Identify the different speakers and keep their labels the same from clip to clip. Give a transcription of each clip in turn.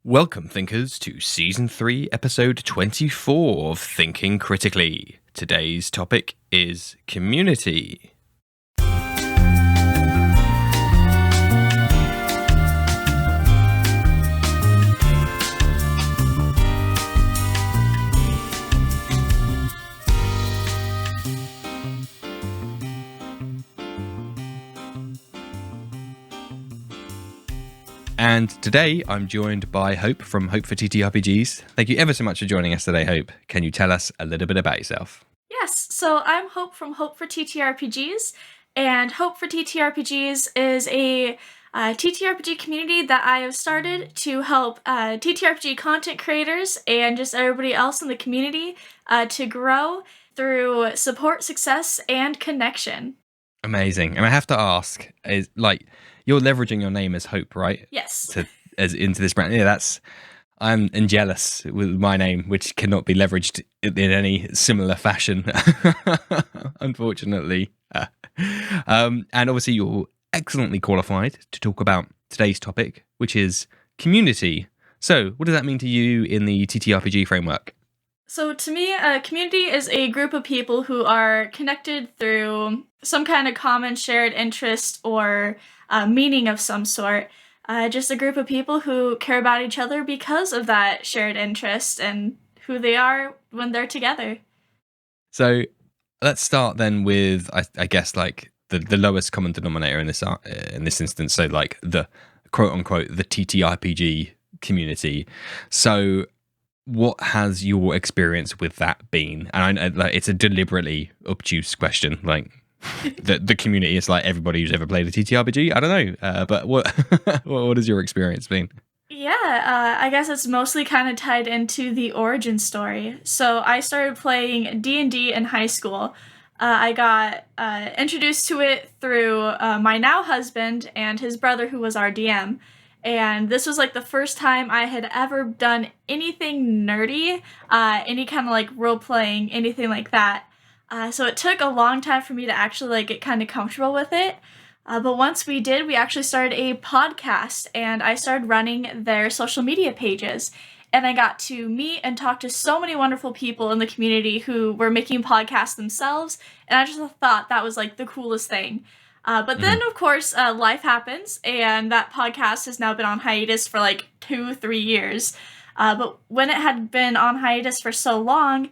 Speaker 1: Welcome, thinkers, to Season 3, Episode 24 of Thinking Critically. Today's topic is community. And today I'm joined by Hope from HopeForTTRPGs. Thank you ever so much for joining us today, Hope. Can you tell us a little bit about yourself?
Speaker 2: Yes, so I'm Hope from HopeForTTRPGs, and HopeForTTRPGs is a TTRPG community that I have started to help TTRPG content creators and just everybody else in the community to grow through support, success, and connection.
Speaker 1: Amazing. And I have to ask, you're leveraging your name as Hope, right?
Speaker 2: Yes.
Speaker 1: As into this brand. Yeah, I'm jealous with my name, which cannot be leveraged in any similar fashion, unfortunately. And obviously you're excellently qualified to talk about today's topic, which is community. So what does that mean to you in the TTRPG framework?
Speaker 2: So to me, a community is a group of people who are connected through some kind of common shared interest or meaning of some sort. Just a group of people who care about each other because of that shared interest and who they are when they're together.
Speaker 1: So let's start then with, I guess, like the lowest common denominator in this instance. So like the quote unquote the TTRPG community. So what has your experience with that been? And I know it's a deliberately obtuse question, like the community is like everybody who's ever played a TTRPG. I don't know, but what what has your experience been?
Speaker 2: Yeah, I guess it's mostly kind of tied into the origin story. So I started playing D&D in high school. I got introduced to it through my now husband and his brother, who was our DM. And this was like the first time I had ever done anything nerdy, any kind of like role playing, anything like that. So it took a long time for me to actually like get kind of comfortable with it. But once we did, we actually started a podcast and I started running their social media pages. And I got to meet and talk to so many wonderful people in the community who were making podcasts themselves. And I just thought that was like the coolest thing. But then, of course, life happens, and that podcast has now been on hiatus for like 2-3 years. But when it had been on hiatus for so long,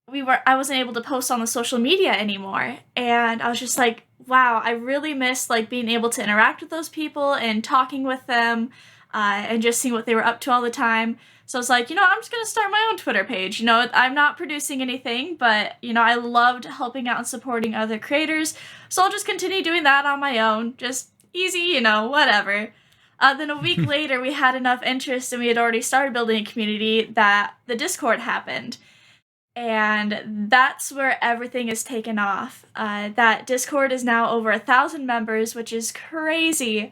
Speaker 2: I wasn't able to post on the social media anymore. And I was just like, wow, I really miss like being able to interact with those people and talking with them and just seeing what they were up to all the time. So I was like, I'm just going to start my own Twitter page. I'm not producing anything, but, I loved helping out and supporting other creators. So I'll just continue doing that on my own. Just easy, whatever. Then a week later, we had enough interest and we had already started building a community that the Discord happened. And that's where everything is taken off. That Discord is now over 1,000 members, which is crazy.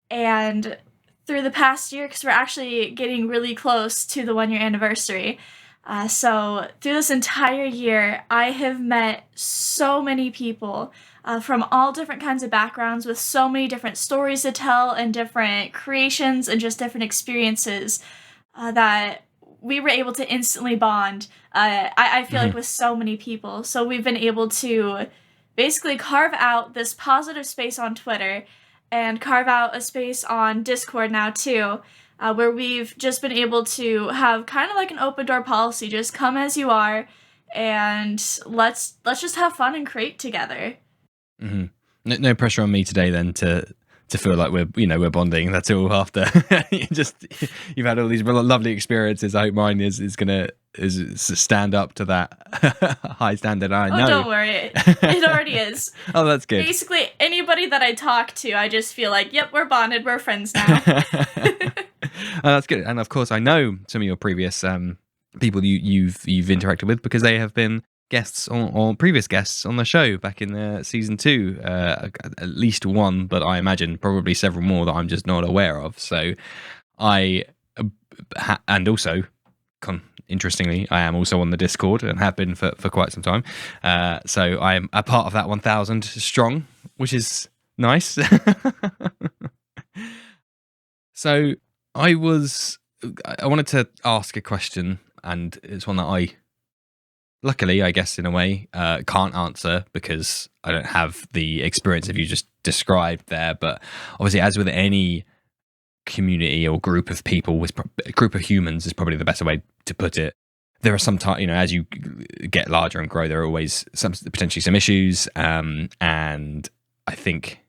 Speaker 2: And through the past year, because we're actually getting really close to the 1-year anniversary. So through this entire year, I have met so many people from all different kinds of backgrounds with so many different stories to tell and different creations and just different experiences that we were able to instantly bond, I feel like, with so many people. So we've been able to basically carve out this positive space on Twitter and carve out a space on Discord now too, where we've just been able to have kind of like an open door policy. Just come as you are, and let's just have fun and create together.
Speaker 1: Mm-hmm. No pressure on me today then to feel like we're bonding. That's all after you've had all these lovely experiences. I hope mine is gonna stand up to that high standard. I know.
Speaker 2: Oh, don't worry, it already is.
Speaker 1: Oh, that's good.
Speaker 2: Basically, anybody that I talk to, I just feel like, yep, we're bonded, we're friends now.
Speaker 1: That's good. And of course, I know some of your previous people you've interacted with because they have been guests or previous guests on the show back in season 2, at least one, but I imagine probably several more that I'm just not aware of. So and also interestingly, I am also on the Discord and have been for quite some time. So I'm a part of that 1,000 strong, which is nice. So I was I wanted to ask a question, and it's one that I, luckily, I guess in a way, can't answer because I don't have the experience of you just described there. But obviously, as with any community or group of people, a group of humans is probably the better way to put it. There are sometimes, as you get larger and grow, there are always potentially some issues, and I think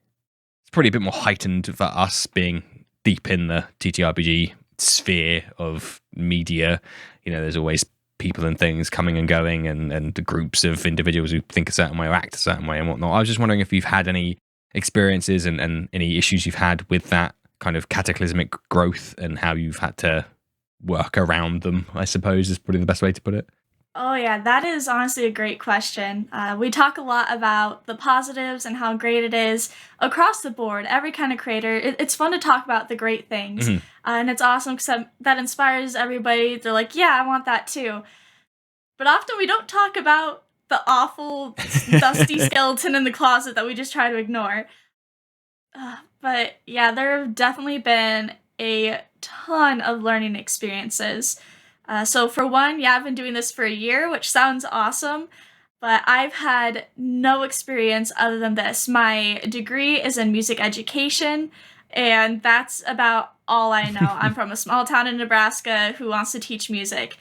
Speaker 1: it's probably a bit more heightened for us being deep in the TTRPG sphere of media. There's always people and things coming and going, and groups of individuals who think a certain way or act a certain way and whatnot. I was just wondering if you've had any experiences and any issues you've had with that kind of cataclysmic growth and how you've had to work around them, I suppose, is probably the best way to put it.
Speaker 2: Oh, yeah, that is honestly a great question. We talk a lot about the positives and how great it is across the board, every kind of creator. It's fun to talk about the great things, and it's awesome because that inspires everybody. They're like, yeah, I want that too. But often we don't talk about the awful, dusty skeleton in the closet that we just try to ignore. But yeah, there have definitely been a ton of learning experiences. So for one, yeah, I've been doing this for a year, which sounds awesome, but I've had no experience other than this. My degree is in music education, and that's about all I know. I'm from a small town in Nebraska who wants to teach music.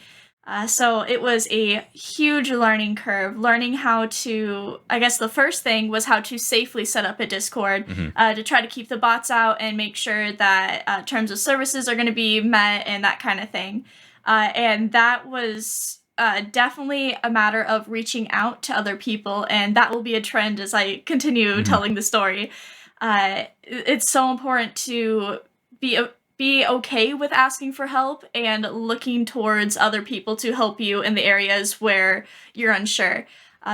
Speaker 2: So it was a huge learning curve, learning how to, I guess the first thing was how to safely set up a Discord to try to keep the bots out and make sure that terms of services are going to be met and that kind of thing. And that was definitely a matter of reaching out to other people, and that will be a trend as I continue telling the story. It's so important to be okay with asking for help and looking towards other people to help you in the areas where you're unsure.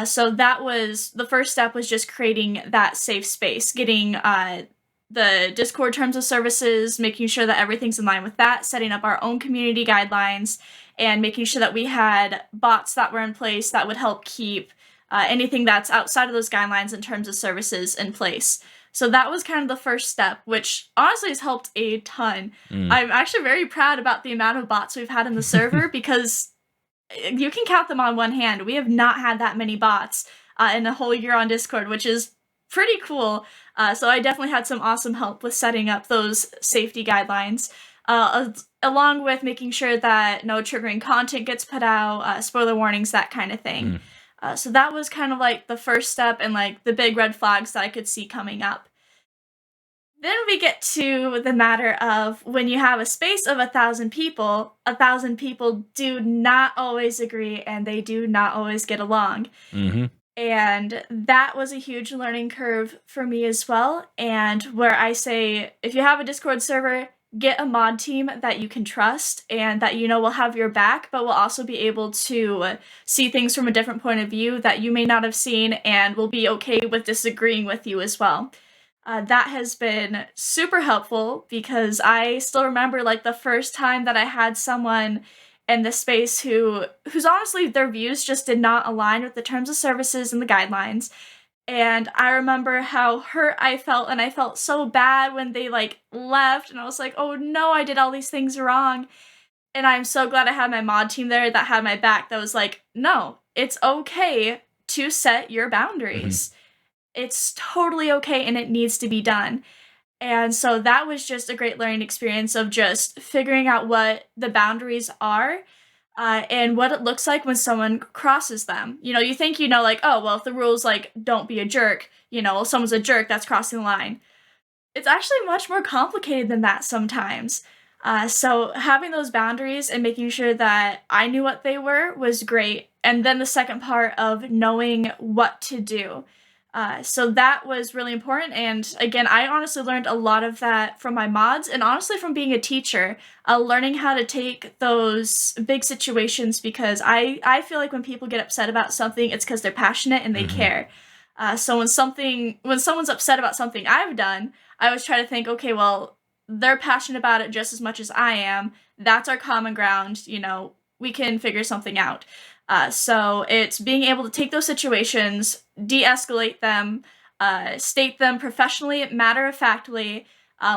Speaker 2: So that was the first step, was just creating that safe space, getting the Discord terms of services, making sure that everything's in line with that, setting up our own community guidelines, and making sure that we had bots that were in place that would help keep anything that's outside of those guidelines in terms of services in place. So that was kind of the first step, which honestly has helped a ton. I'm actually very proud about the amount of bots we've had in the server because you can count them on one hand. We have not had that many bots in a whole year on Discord, which is pretty cool. So I definitely had some awesome help with setting up those safety guidelines, along with making sure that no triggering content gets put out, spoiler warnings, that kind of thing. So that was kind of like the first step and like the big red flags that I could see coming up. Then we get to the matter of when you have a space of 1,000 people do not always agree and they do not always get along. And that was a huge learning curve for me as well. And where I say, if you have a Discord server, get a mod team that you can trust and that will have your back, but will also be able to see things from a different point of view that you may not have seen and will be okay with disagreeing with you as well. That has been super helpful because I still remember like the first time that I had someone in the space who's honestly, their views just did not align with the terms of services and the guidelines. And I remember how hurt I felt, and I felt so bad when they like left, and I was like, oh no, I did all these things wrong. And I'm so glad I had my mod team there that had my back, that was like, no, it's okay to set your boundaries. It's totally okay and it needs to be done. And so that was just a great learning experience of just figuring out what the boundaries are and what it looks like when someone crosses them. You think, like, oh, well, if the rule's like, don't be a jerk, if someone's a jerk, that's crossing the line. It's actually much more complicated than that sometimes. So having those boundaries and making sure that I knew what they were was great. And then the second part of knowing what to do. So that was really important. And again, I honestly learned a lot of that from my mods and honestly from being a teacher, learning how to take those big situations, because I feel like when people get upset about something, it's because they're passionate and they care. So when someone's upset about something I've done, I always try to think, okay, well, they're passionate about it just as much as I am. That's our common ground. We can figure something out. So it's being able to take those situations, de-escalate them, state them professionally, matter-of-factly,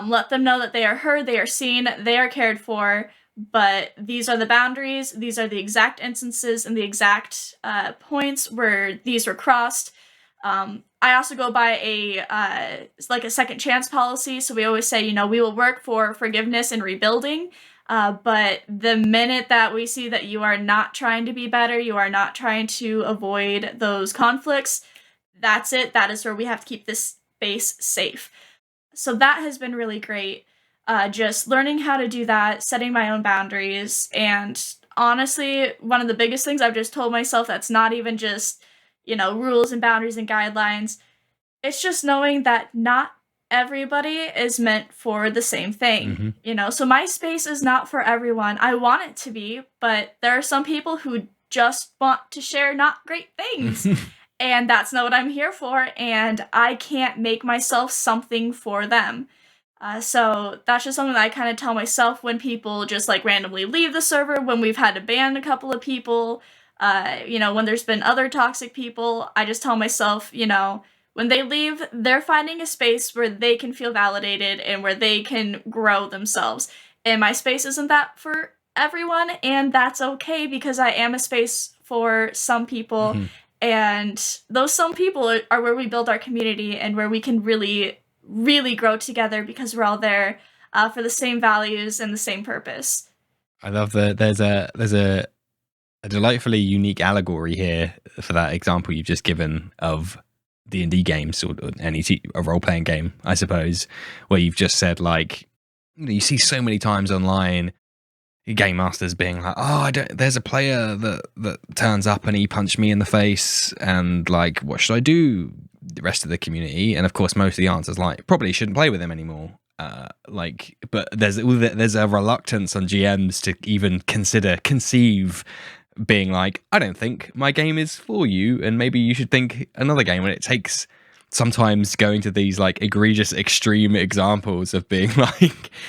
Speaker 2: let them know that they are heard, they are seen, they are cared for, but these are the boundaries. These are the exact instances and the exact points where these were crossed. I also go by a second chance policy. So we always say, we will work for forgiveness and rebuilding. But the minute that we see that you are not trying to be better, you are not trying to avoid those conflicts, that's it. That is where we have to keep this space safe. So that has been really great. Just learning how to do that, setting my own boundaries, and honestly, one of the biggest things I've just told myself that's not even just, rules and boundaries and guidelines. It's just knowing that not everybody is meant for the same thing, So my space is not for everyone. I want it to be, but there are some people who just want to share not great things. And that's not what I'm here for, and I can't make myself something for them. So that's just something that I kind of tell myself when people just randomly leave the server, when we've had to ban a couple of people, when there's been other toxic people. I just tell myself, when they leave, they're finding a space where they can feel validated and where they can grow themselves. And my space isn't that for everyone, and that's okay because I am a space for some people. And those some people are where we build our community and where we can really, really grow together because we're all there for the same values and the same purpose.
Speaker 1: I love that there's a delightfully unique allegory here for that example you've just given of D&D games or a role-playing game, I suppose, where you've just said, you see so many times online game masters being like, there's a player that turns up and he punched me in the face, and what should I do? The rest of the community, and of course most of the answers probably shouldn't play with him anymore. But there's a reluctance on GMs to even conceive being I don't think my game is for you, and maybe you should think another game. And it takes sometimes going to these egregious extreme examples of being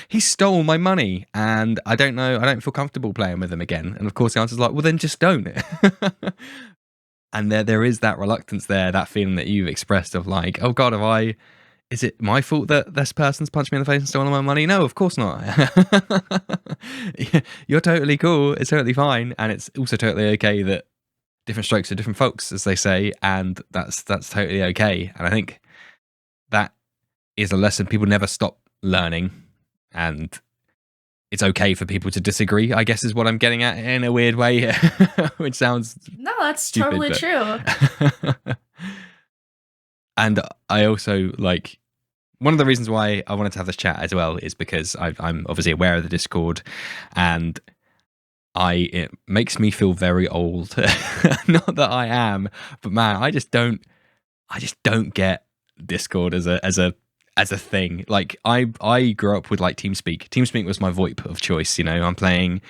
Speaker 1: he stole my money and I don't feel comfortable playing with him again. And of course the answer's well, then just don't. And there is that reluctance there, that feeling that you've expressed of oh God, is it my fault that this person's punched me in the face and stolen my money? No, of course not. You're totally cool. It's totally fine. And it's also totally okay that different strokes for different folks, as they say, and that's totally okay. And I think that is a lesson people never stop learning, and it's okay for people to disagree, I guess is what I'm getting at in a weird way, which sounds
Speaker 2: that's
Speaker 1: stupid,
Speaker 2: totally true.
Speaker 1: And I also one of the reasons why I wanted to have this chat as well is because I'm obviously aware of the Discord, and it makes me feel very old. Not that I am, but man, I just don't get Discord as a thing. I grew up with TeamSpeak. TeamSpeak was my VoIP of choice. I'm playing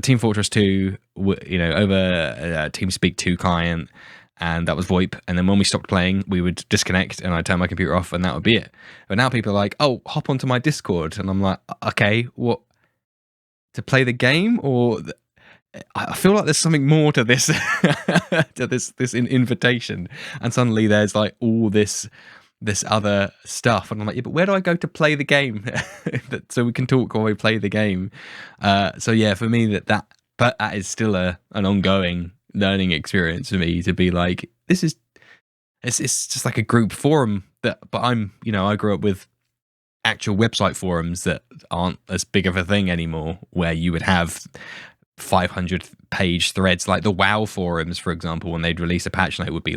Speaker 1: Team Fortress 2, over TeamSpeak 2 client, and that was VoIP. And then when we stopped playing, we would disconnect, and I'd turn my computer off, and that would be it. But now people are "Oh, hop onto my Discord," and I'm like, okay, what? To play the game, or I feel like there's something more to this to this invitation, and suddenly there's all this other stuff, and I'm yeah, but where do I go to play the game so we can talk while we play the game? So yeah, for me that is still an ongoing learning experience for me to be this is it's just a group forum but I'm I grew up with actual website forums that aren't as big of a thing anymore, where you would have 500 page threads, the WoW forums, for example. When they'd release a patch note, would be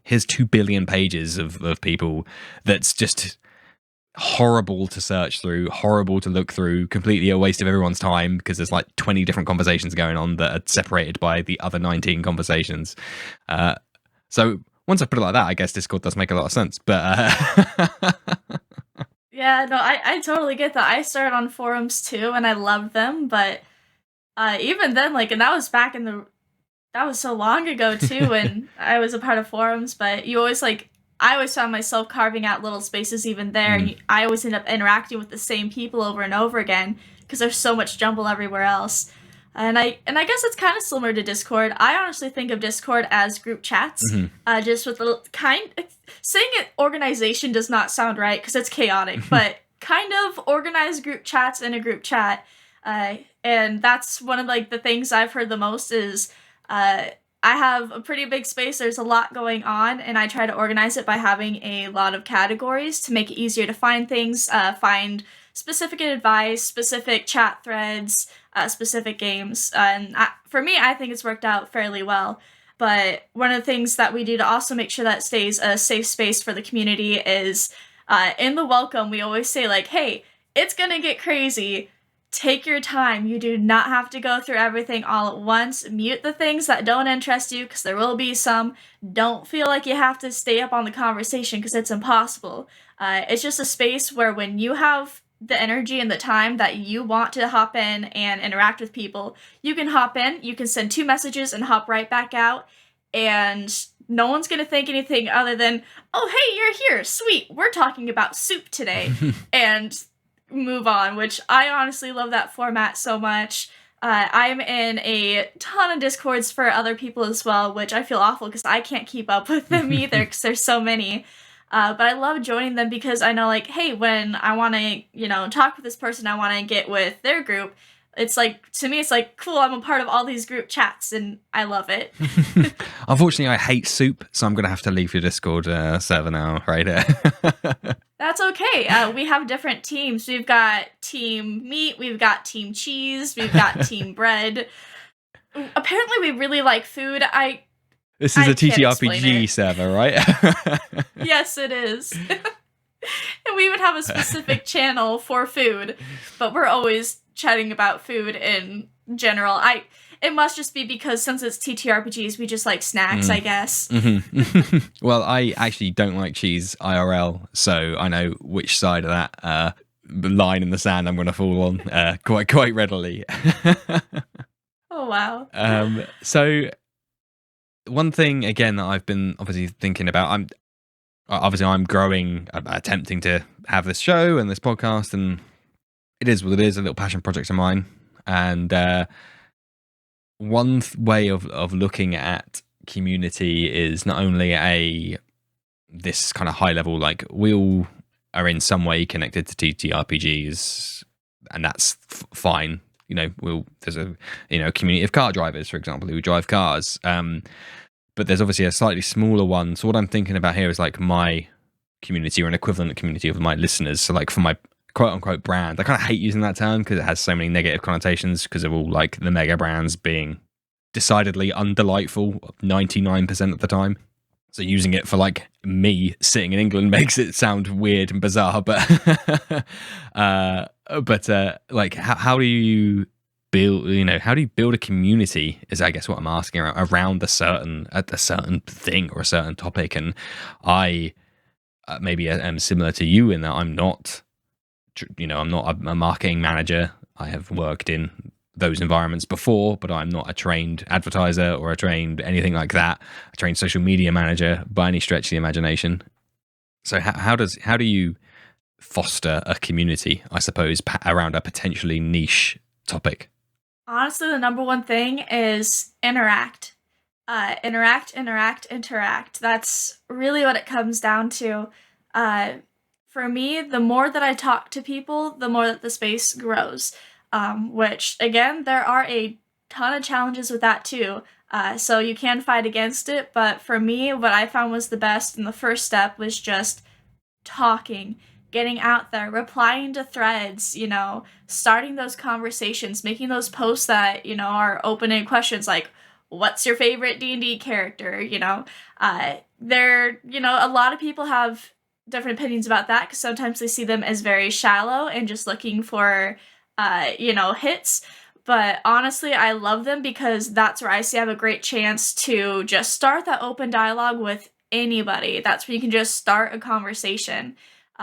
Speaker 1: here's 2 billion pages of people. That's just horrible to search through, horrible to look through, completely a waste of everyone's time, because there's 20 different conversations going on that are separated by the other 19 conversations. So once I put it like that, I guess Discord does make a lot of sense. But
Speaker 2: yeah, no, I totally get that. I started on forums too, and I loved them, but even then, and that was that was so long ago too, when I was a part of forums. But you always I always found myself carving out little spaces even there, and I always end up interacting with the same people over and over again because there's so much jumble everywhere else. And I guess it's kind of similar to Discord. I honestly think of Discord as group chats, just with the saying it organization does not sound right because it's chaotic, but kind of organized group chats in a group chat. And that's one of like the things I've heard the most is I have a pretty big space. There's a lot going on, and I try to organize it by having a lot of categories to make it easier to find things, find specific advice, specific chat threads, specific games. For me, I think it's worked out fairly well. But one of the things that we do to also make sure that it stays a safe space for the community is in the welcome, we always say, like, hey, it's gonna get crazy. Take your time. You do not have to go through everything all at once. Mute the things that don't interest you, because there will be some. Don't feel like you have to stay up on the conversation, because it's impossible. It's just a space where when you have the energy and the time that you want to hop in and interact with people, you can hop in, you can send 2 messages and hop right back out, and no one's going to think anything other than, oh, hey, you're here, sweet, we're talking about soup today, and move on, which I honestly love that format so much. I'm in a ton of Discords for other people as well, which I feel awful because I can't keep up with them either because there's so many. But I love joining them because I know, like, hey, when I want to, talk with this person, I want to get with their group. It's like, to me, it's like, cool, I'm a part of all these group chats, and I love it.
Speaker 1: Unfortunately, I hate soup, so I'm going to have to leave your Discord server now, right?
Speaker 2: That's okay. We have different teams. We've got team meat, we've got team cheese, we've got team bread. Apparently, we really like food.
Speaker 1: This is a TTRPG server, right?
Speaker 2: Yes, it is. And we even have a specific channel for food, but we're always chatting about food in general. It must just be because since it's TTRPGs, we just like snacks, I guess.
Speaker 1: Mm-hmm. Well, I actually don't like cheese IRL, so I know which side of that line in the sand I'm going to fall on quite readily.
Speaker 2: Oh, wow.
Speaker 1: So one thing, again, that I've been obviously thinking about, I'm growing, attempting to have this show and this podcast, and it is what it is, a little passion project of mine. And one way of looking at community is not only this kind of high level, like we all are in some way connected to TTRPGs, and that's fine. There's a community of car drivers, for example, who drive cars. But there's obviously a slightly smaller one. So what I'm thinking about here is like my community, or an equivalent community of my listeners. So like for my quote unquote brand, I kind of hate using that term because it has so many negative connotations because of all like the mega brands being decidedly undelightful 99% of the time. So using it for like me sitting in England makes it sound weird and bizarre, but like how do you build, how do you build a community is I guess what I'm asking around a certain thing or a certain topic. And I maybe am similar to you in that I'm not a marketing manager. I have worked in those environments before, but I'm not a trained advertiser or a trained anything like that, a trained social media manager by any stretch of the imagination. So how do you foster a community, I suppose, around a potentially niche topic?
Speaker 2: Honestly, the number one thing is interact. Interact. That's really what it comes down to. For me, the more that I talk to people, the more that the space grows. Which, again, there are a ton of challenges with that too. So you can fight against it, but for me, what I found was the best, and the first step was just talking, getting out there, replying to threads, starting those conversations, making those posts that, are open-ended questions like, what's your favorite D&D character? A lot of people have different opinions about that because sometimes they see them as very shallow and just looking for hits. But honestly, I love them because that's where I see I have a great chance to just start that open dialogue with anybody. That's where you can just start a conversation.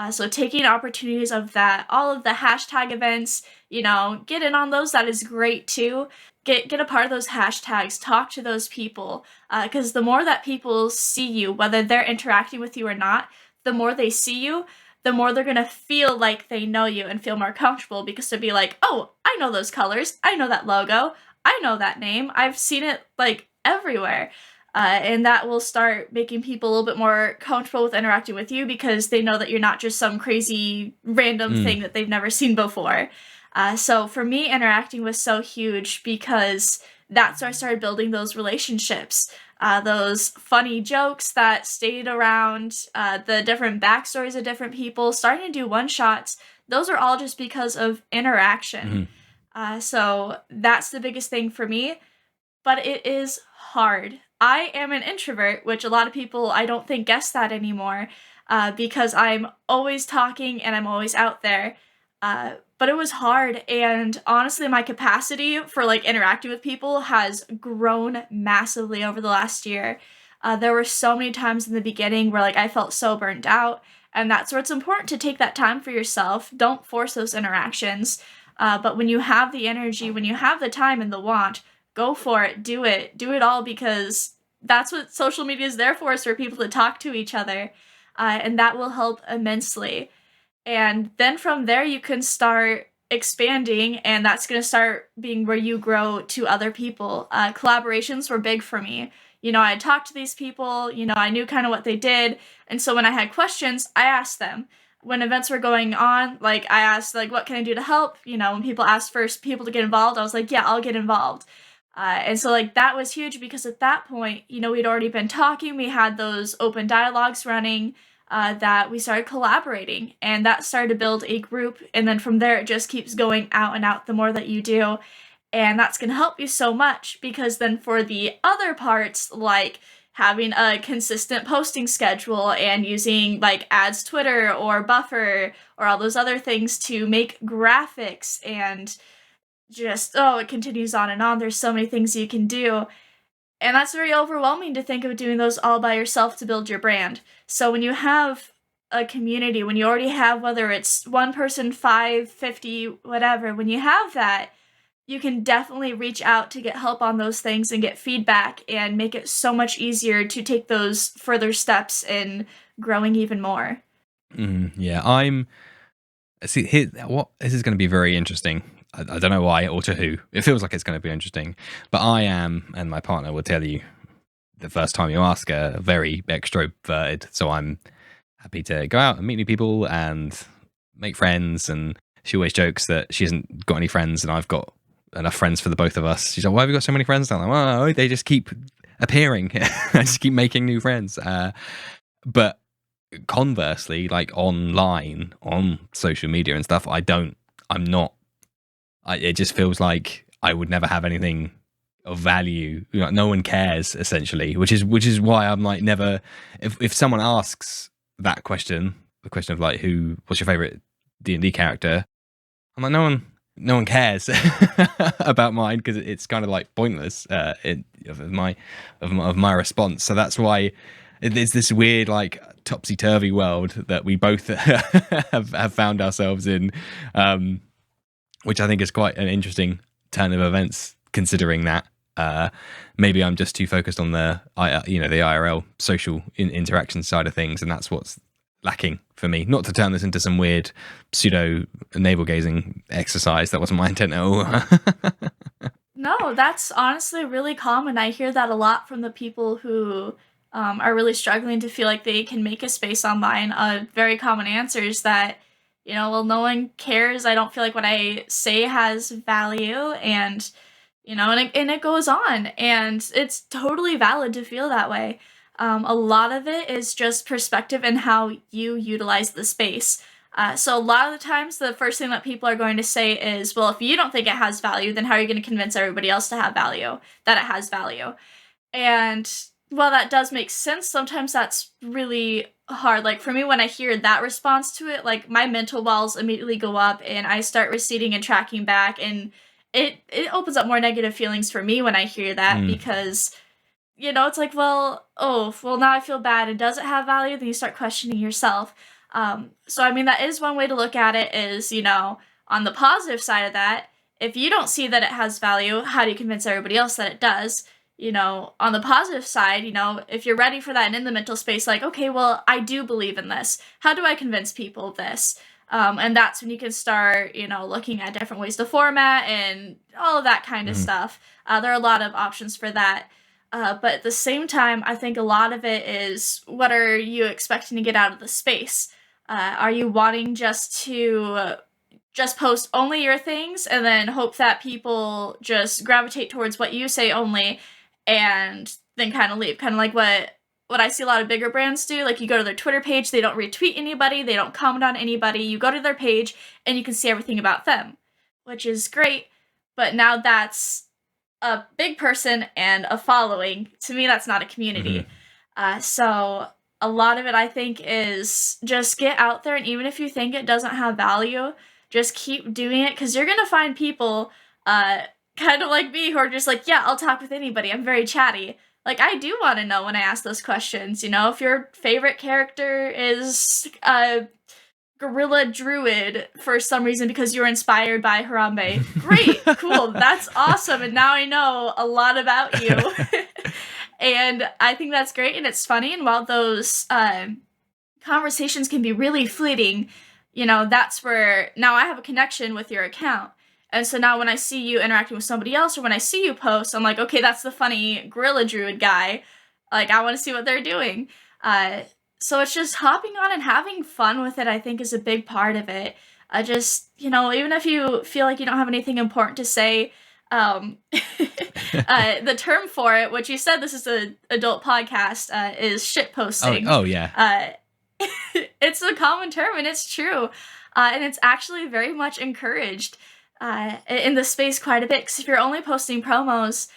Speaker 2: So taking opportunities of that, all of the hashtag events, get in on those. That is great too. Get a part of those hashtags, talk to those people. Because the more that people see you, whether they're interacting with you or not, the more they see you, the more they're going to feel like they know you and feel more comfortable because they'll be like, oh, I know those colors. I know that logo. I know that name. I've seen it like everywhere. And that will start making people a little bit more comfortable with interacting with you because they know that you're not just some crazy random thing that they've never seen before. So for me, interacting was so huge because that's where I started building those relationships, those funny jokes that stayed around, the different backstories of different people, starting to do one shots. Those are all just because of interaction.
Speaker 1: Mhm.
Speaker 2: So that's the biggest thing for me, but it is hard. I am an introvert, which a lot of people I don't think guess that anymore, because I'm always talking and I'm always out there. But it was hard, and honestly, my capacity for like interacting with people has grown massively over the last year. There were so many times in the beginning where like I felt so burnt out, and that's where it's important to take that time for yourself. Don't force those interactions. But when you have the energy, when you have the time and the want, go for it, do it all, because that's what social media is there for, is for people to talk to each other, and that will help immensely. And then from there, you can start expanding, and that's going to start being where you grow to other people. Collaborations were big for me. You know, I talked to these people, you know, I knew kind of what they did. And so when I had questions, I asked them. When events were going on, like I asked, like, what can I do to help? You know, when people asked for people to get involved, I was like, yeah, I'll get involved. And so, like, that was huge because at that point, you know, we'd already been talking, we had those open dialogues running, that we started collaborating, and that started to build a group. And then from there, it just keeps going out and out the more that you do. And that's going to help you so much, because then for the other parts, like having a consistent posting schedule and using like ads Twitter or Buffer or all those other things to make graphics, and just, oh, it continues on and on. There's so many things you can do. And that's very overwhelming to think of doing those all by yourself to build your brand. So when you have a community, when you already have, whether it's one person, 5, 50, whatever, when you have that, you can definitely reach out to get help on those things and get feedback, and make it so much easier to take those further steps in growing even more.
Speaker 1: Yeah, I'm. See, here, what this is going to be very interesting. I don't know why or to who. It feels like it's going to be interesting, but I am, and my partner will tell you the first time you ask, very extroverted. So I'm happy to go out and meet new people and make friends. And she always jokes that she hasn't got any friends, and I've got enough friends for the both of us. She's like, "Why have you got so many friends?" And I'm like, "Well, they just keep appearing. I just keep making new friends." But conversely, like online on social media and stuff, I'm not. It just feels like I would never have anything of value. You know, no one cares essentially, which is why I'm like never. If someone asks that question, the question of like what's your favorite D&D character, I'm like no one cares about mine, because it's kind of like pointless of my response. So that's why it's this weird like topsy turvy world that we both have found ourselves in, which I think is quite an interesting turn of events. Considering that maybe I'm just too focused on the IRL social interaction side of things, and that's what's lacking for me. Not to turn this into some weird pseudo navel gazing exercise. That wasn't my intent at all.
Speaker 2: No, that's honestly really common. I hear that a lot from the people who are really struggling to feel like they can make a space online. A very common answer is that, you know, well, no one cares. I don't feel like what I say has value, and you know, and it goes on, and it's totally valid to feel that way. A lot of it is just perspective and how you utilize the space. So a lot of the times, the first thing that people are going to say is, well, if you don't think it has value, then how are you going to convince everybody else to have value, that it has value? And while that does make sense, sometimes that's really hard. Like for me, when I hear that response to it, like my mental walls immediately go up, and I start receding and tracking back, and it opens up more negative feelings for me when I hear that,
Speaker 1: Mm.
Speaker 2: because you know, it's like, well, oh, well, now I feel bad. And does it have value? Then you start questioning yourself. So, I mean, that is one way to look at it, is, you know, on the positive side of that, if you don't see that it has value, how do you convince everybody else that it does? You know, on the positive side, you know, if you're ready for that and in the mental space, like, okay, well, I do believe in this. How do I convince people of this? And that's when you can start, you know, looking at different ways to format and all of that kind of
Speaker 1: Mhm.
Speaker 2: stuff. There are a lot of options for that. But at the same time, I think a lot of it is, what are you expecting to get out of the space? Are you wanting just to just post only your things and then hope that people just gravitate towards what you say only and then kind of leave. Kind of like what I see a lot of bigger brands do. Like, you go to their Twitter page, they don't retweet anybody, they don't comment on anybody. You go to their page and you can see everything about them, which is great. But now that's a big person and a following. To me, that's not a community. So a lot of it, I think, is just get out there, and even if you think it doesn't have value, just keep doing it, because you're going to find people kind of like me who are just like, yeah, I'll talk with anybody. I'm very chatty. Like, I do want to know when I ask those questions. You know, if your favorite character is a gorilla druid for some reason because you were inspired by Harambe, great, cool, that's awesome, and now I know a lot about you. And I think that's great, and it's funny, and while those conversations can be really fleeting, you know, that's where now I have a connection with your account. And so now when I see you interacting with somebody else, or when I see you post, I'm like, okay, that's the funny gorilla druid guy. Like, I want to see what they're doing. So it's just hopping on and having fun with it, I think, is a big part of it. Just, you know, even if you feel like you don't have anything important to say, the term for it, which you said this is an adult podcast, is shit posting.
Speaker 1: Oh yeah.
Speaker 2: It's a common term, and it's true. And it's actually very much encouraged in the space quite a bit, because if you're only posting promos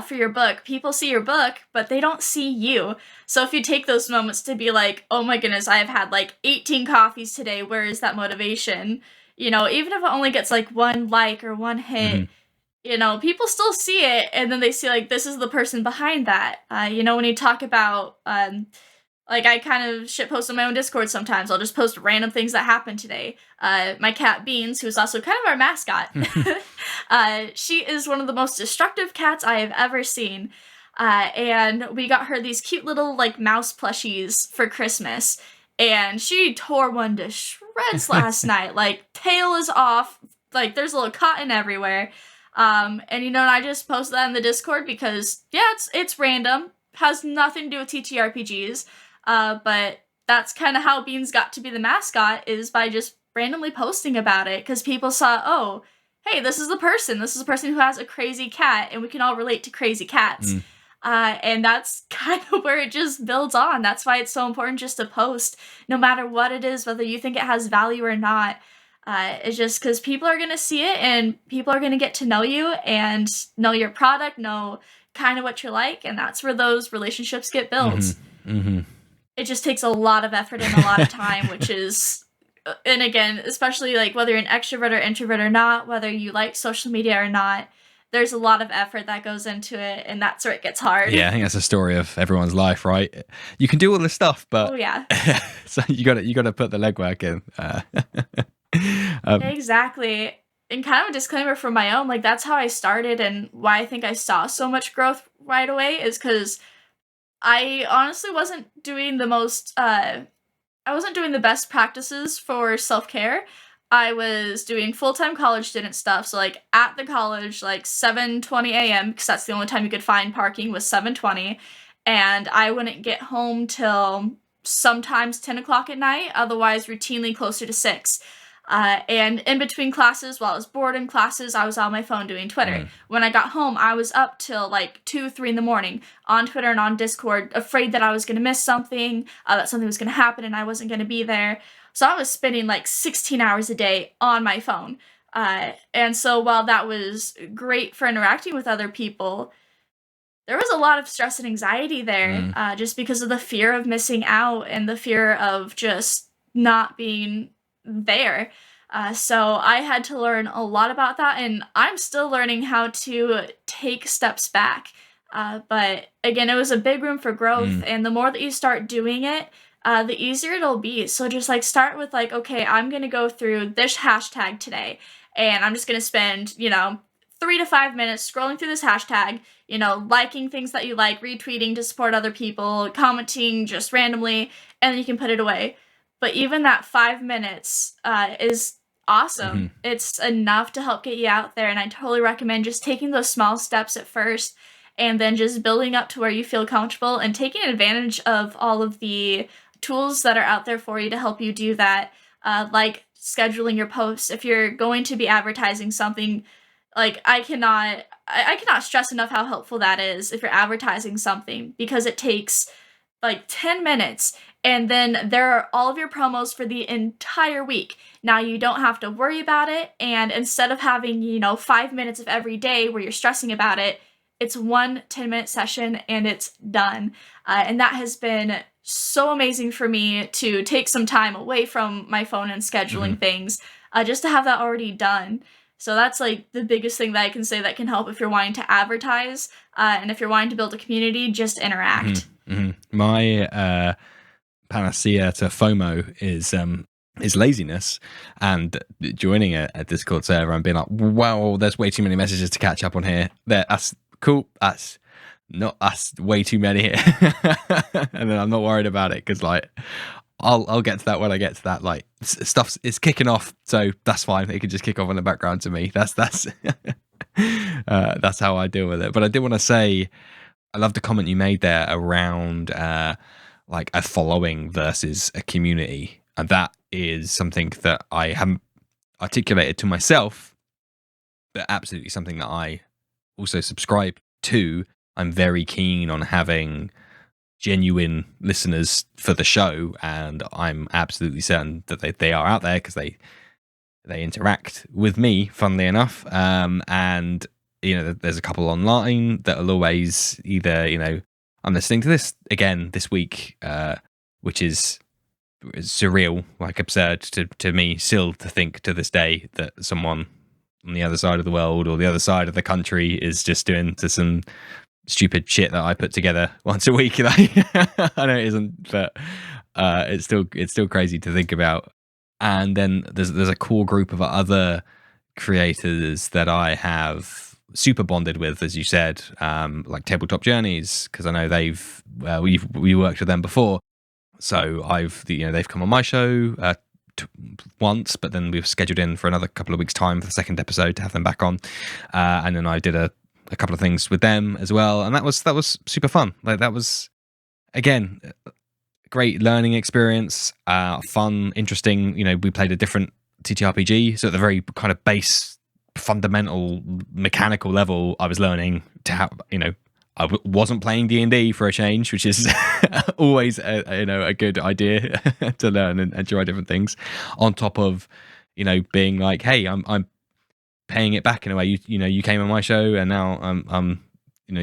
Speaker 2: for your book, people see your book, but they don't see you. So if you take those moments to be like, oh my goodness, I have had like 18 coffees today, where is that motivation? You know, even if it only gets like one like or one hit, you know, people still see it, and then they see like, this is the person behind that. You know, when you talk about like, I kind of shitpost on my own Discord sometimes. I'll just post random things that happened today. My cat Beans, who's also kind of our mascot, she is one of the most destructive cats I have ever seen. And we got her these cute little, like, mouse plushies for Christmas. And she tore one to shreds last night. Like, tail is off. Like, there's a little cotton everywhere. And, you know, and I just posted that in the Discord because, yeah, it's random. Has nothing to do with TTRPGs. But that's kind of how Beans got to be the mascot, is by just randomly posting about it, because people saw, oh, hey, this is the person who has a crazy cat, and we can all relate to crazy cats. And that's kind of where it just builds on. That's why it's so important just to post, no matter what it is, whether you think it has value or not. It's just because people are going to see it, and people are going to get to know you and know your product, know kind of what you're like, and that's where those relationships get built. It just takes a lot of effort and a lot of time, which is, and again, especially like whether you're an extrovert or introvert or not, whether you like social media or not, there's a lot of effort that goes into it, and that's where it gets hard.
Speaker 1: Yeah, I think that's a story of everyone's life, right? You can do all this stuff, but so you got to put the legwork in.
Speaker 2: Exactly. And kind of a disclaimer for my own, like, that's how I started, and why I think I saw so much growth right away is because I honestly wasn't doing the most, I wasn't doing the best practices for self-care. I was doing full-time college student stuff, so, like, at the college, like, 7:20 a.m., because that's the only time you could find parking, was 7:20, and I wouldn't get home till sometimes 10 o'clock at night, otherwise routinely closer to 6. And in between classes, while I was bored in classes, I was on my phone doing Twitter. When I got home, I was up till like 2, 3 in the morning on Twitter and on Discord, afraid that I was going to miss something, that something was going to happen and I wasn't going to be there. So I was spending like 16 hours a day on my phone. And so while that was great for interacting with other people, there was a lot of stress and anxiety there, just because of the fear of missing out and the fear of just not being there. So I had to learn a lot about that, and I'm still learning how to take steps back. But again, it was a big room for growth, and the more that you start doing it, the easier it'll be. So just like start with like, okay, I'm going to go through this hashtag today, and I'm just going to spend, 3 to 5 minutes scrolling through this hashtag, liking things that you like, retweeting to support other people, commenting just randomly, and then you can put it away. But even that 5 minutes is awesome. It's enough to help get you out there, and I totally recommend just taking those small steps at first, and then just building up to where you feel comfortable and taking advantage of all of the tools that are out there for you to help you do that. like scheduling your posts. If you're going to be advertising something, like I cannot stress enough how helpful that is if you're advertising something, because it takes like 10 minutes, and then there are all of your promos for the entire week. Now you don't have to worry about it, and instead of having, 5 minutes of every day where you're stressing about it, it's one 10-minute session and it's done. And that has been so amazing for me to take some time away from my phone and scheduling things, just to have that already done. So that's like the biggest thing that I can say that can help if you're wanting to advertise, and if you're wanting to build a community, just interact.
Speaker 1: My panacea to FOMO is laziness, and joining a Discord server and being like, wow, there's way too many messages to catch up on here. That's cool. That's way too many here. And then I'm not worried about it, because like I'll get to that when I get to that. Like stuff is kicking off, so that's fine. It can just kick off in the background to me. That's that's how I deal with it. But I did want to say, I love the comment you made there around like a following versus a community, and that is something that I haven't articulated to myself, but absolutely something that I also subscribe to. I'm very keen on having genuine listeners for the show, and I'm absolutely certain that they are out there, because they interact with me, funnily enough. And there's a couple online that will always either, I'm listening to this again this week, which is surreal, like absurd to me still to think to this day that someone on the other side of the world or the other side of the country is just doing to some stupid shit that I put together once a week. I know it isn't, but it's still crazy to think about. And then there's a core group of other creators that I have super bonded with, as you said, like Tabletop Journeys, because I know we worked with them before. So they've come on my show once, but then we've scheduled in for another couple of weeks' time for the second episode to have them back on. And then I did a couple of things with them as well, and that was super fun. Like that was, again, great learning experience, fun, interesting. We played a different TTRPG, so at the very kind of base, fundamental, mechanical level, I was learning to have, I wasn't playing D&D for a change, which is always a good idea to learn and try different things. On top of, being like, hey, I'm paying it back in a way. You came on my show, and now I'm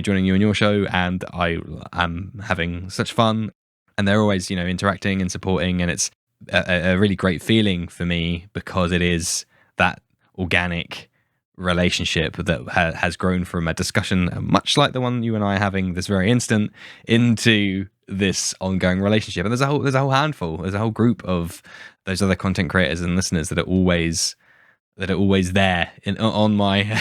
Speaker 1: joining you on your show, and I am having such fun. And they're always interacting and supporting, and it's a really great feeling for me, because it is that organic relationship that has grown from a discussion much like the one you and I are having this very instant into this ongoing relationship. And there's a whole handful, there's a whole group of those other content creators and listeners that are always there on my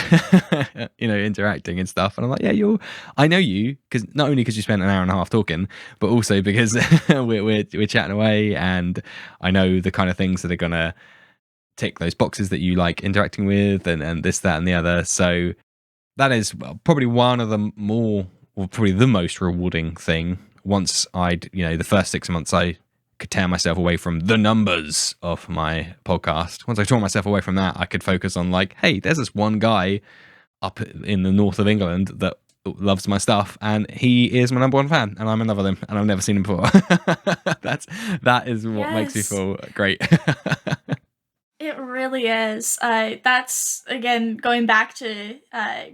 Speaker 1: interacting and stuff. And I'm like, yeah, I know you, because not only because you spent an hour and a half talking, but also because we're chatting away, and I know the kind of things that are gonna tick those boxes that you like interacting with, and this, that, and the other. So that is probably one of the probably the most rewarding thing. Once the first 6 months I could tear myself away from the numbers of my podcast. Once I tore myself away from that, I could focus on like, hey, there's this one guy up in the north of England that loves my stuff, and he is my number one fan, and I'm in love with him, and I've never seen him before. that is what makes me feel great.
Speaker 2: It really is. That's, again, going back to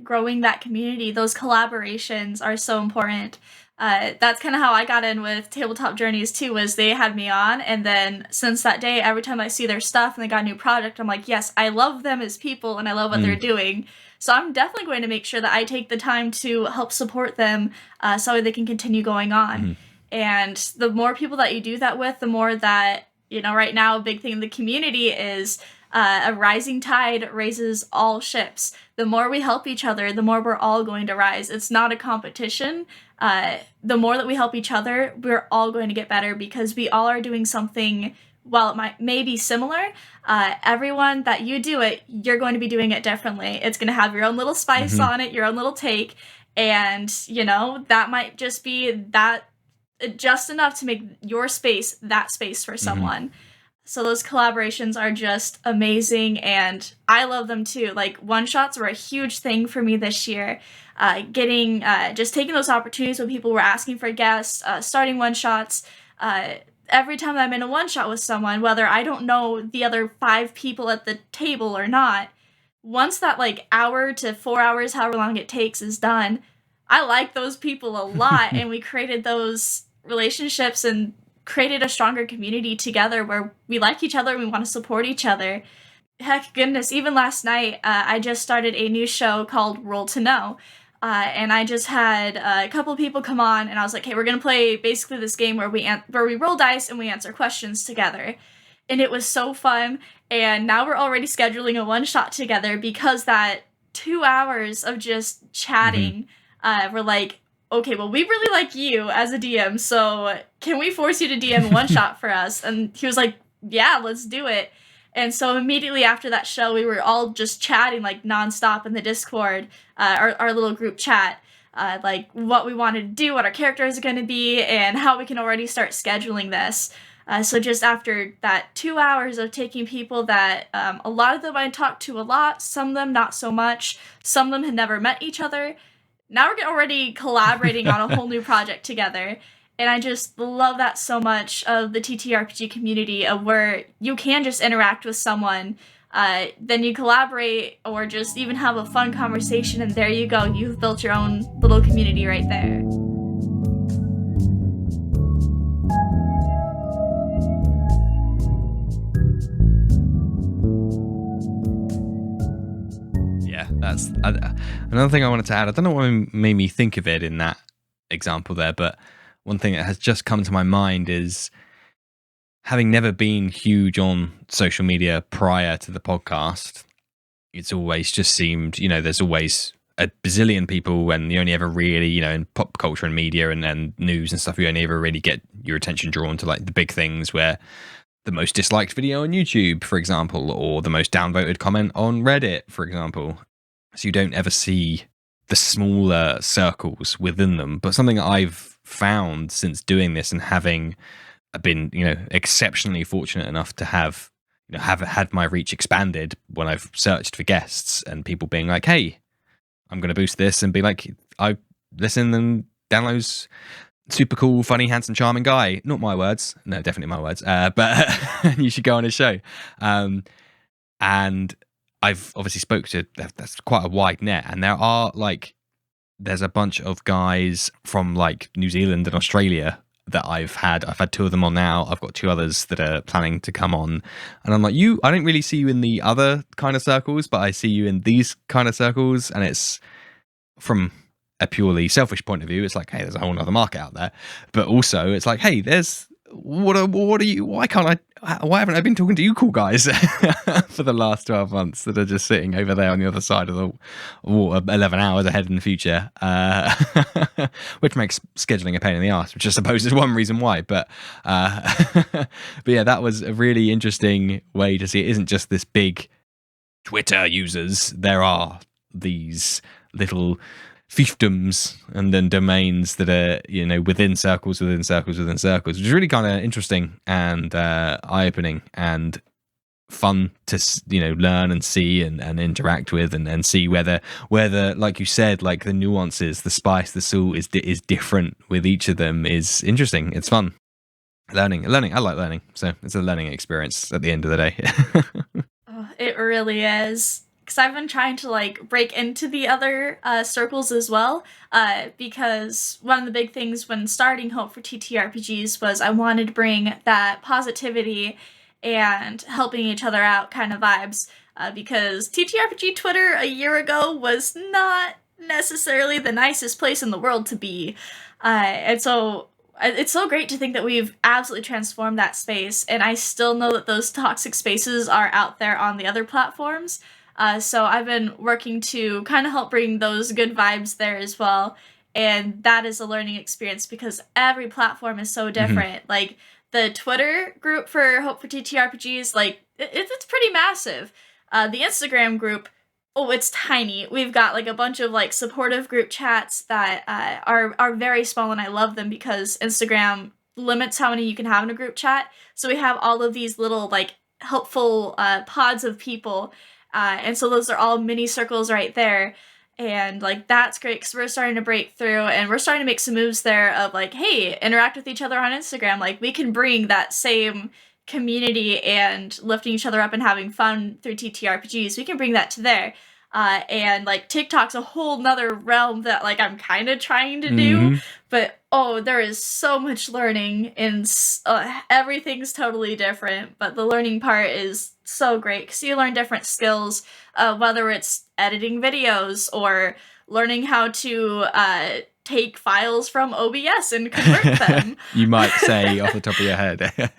Speaker 2: growing that community. Those collaborations are so important. That's kind of how I got in with Tabletop Journeys too, was they had me on, and then since that day, every time I see their stuff and they got a new project, I'm like, yes, I love them as people, and I love what they're doing. So I'm definitely going to make sure that I take the time to help support them, so they can continue going on. And the more people that you do that with, the more that, right now, a big thing in the community is a rising tide raises all ships. The more we help each other, the more we're all going to rise. It's not a competition. The more that we help each other, we're all going to get better, because we all are doing something. While it may be similar, everyone that you do it, you're going to be doing it differently. It's going to have your own little spice on it, your own little take, and that might just be that just enough to make your space that space for someone. So those collaborations are just amazing, and I love them too. Like, one shots were a huge thing for me this year. Getting just taking those opportunities when people were asking for guests, starting one shots. Uh, every time I'm in a one shot with someone, whether I don't know the other 5 people at the table or not, once that like hour to 4 hours, however long it takes, is done, I like those people a lot, and we created those relationships and created a stronger community together where we like each other and we want to support each other. Heck, goodness, even last night, I just started a new show called Roll to Know. And I just had a couple of people come on, and I was like, "Hey, we're gonna play basically this game where we roll dice and we answer questions together." And it was so fun. And now we're already scheduling a one shot together because that 2 hours of just chatting, we're like, okay, well, we really like you as a DM, so can we force you to DM one shot for us? And he was like, yeah, let's do it. And so immediately after that show, we were all just chatting like nonstop in the Discord, our little group chat, like what we wanted to do, what our characters are going to be, and how we can already start scheduling this. So just after that 2 hours of taking people that a lot of them I talked to a lot, some of them not so much, some of them had never met each other. Now we're already collaborating on a whole new project together. And I just love that so much of the TTRPG community, of where you can just interact with someone, then you collaborate or just even have a fun conversation, and there you go. You've built your own little community right there.
Speaker 1: That's another thing I wanted to add. I don't know what made me think of it in that example there, but one thing that has just come to my mind is, having never been huge on social media prior to the podcast, it's always just seemed, there's always a bazillion people, and you only ever really, in pop culture and media and news and stuff, you only ever really get your attention drawn to like the big things, where the most disliked video on YouTube, for example, or the most downvoted comment on Reddit, for example. So you don't ever see the smaller circles within them. But something I've found since doing this, and having been, exceptionally fortunate enough to have had my reach expanded when I've searched for guests, and people being like, "Hey, I'm going to boost this," and be like, "I listen and downloads super cool, funny, handsome, charming guy." Not my words. No, definitely my words. But you should go on his show. And I've obviously spoke to, that's quite a wide net. And there's a bunch of guys from like New Zealand and Australia that I've had 2 of them on now. I've got 2 others that are planning to come on. And I'm like, I don't really see you in the other kind of circles, but I see you in these kind of circles. And it's from a purely selfish point of view. It's like, hey, there's a whole other market out there. But also it's like, hey, what are you, why haven't I been talking to you cool guys for the last 12 months that are just sitting over there on the other side of the water, 11 hours ahead in the future, which makes scheduling a pain in the ass, which I suppose is one reason why. But yeah, that was a really interesting way to see it. Isn't just this big Twitter users. There are these little fiefdoms and then domains that are, within circles, which is really kind of interesting and eye-opening and fun to learn and see and interact with, and see whether like you said, like the nuances, the spice, the salt is different with each of them. Is interesting. It's fun. Learning. I like learning, so it's a learning experience at the end of the day.
Speaker 2: Oh, it really is. Because I've been trying to like break into the other circles as well, because one of the big things when starting Hope for TTRPGs was I wanted to bring that positivity and helping each other out kind of vibes, because TTRPG Twitter a year ago was not necessarily the nicest place in the world to be, and so it's so great to think that we've absolutely transformed that space, and I still know that those toxic spaces are out there on the other platforms. So I've been working to kind of help bring those good vibes there as well. And that is a learning experience because every platform is so different. Like the Twitter group for Hope for TTRPGs, like it's pretty massive. The Instagram group, oh, it's tiny. We've got like a bunch of like supportive group chats that are very small, and I love them because Instagram limits how many you can have in a group chat. So we have all of these little like helpful pods of people, and so those are all mini circles right there. And like that's great because we're starting to break through and we're starting to make some moves there of like, hey, interact with each other on Instagram. Like we can bring that same community and lifting each other up and having fun through TTRPGs. We can bring that to there. And like TikTok's a whole nother realm that like I'm kind of trying to do, but oh, there is so much learning and everything's totally different. But the learning part is so great because you learn different skills, whether it's editing videos or learning how to take files from OBS and convert them.
Speaker 1: You might say off the top of your head.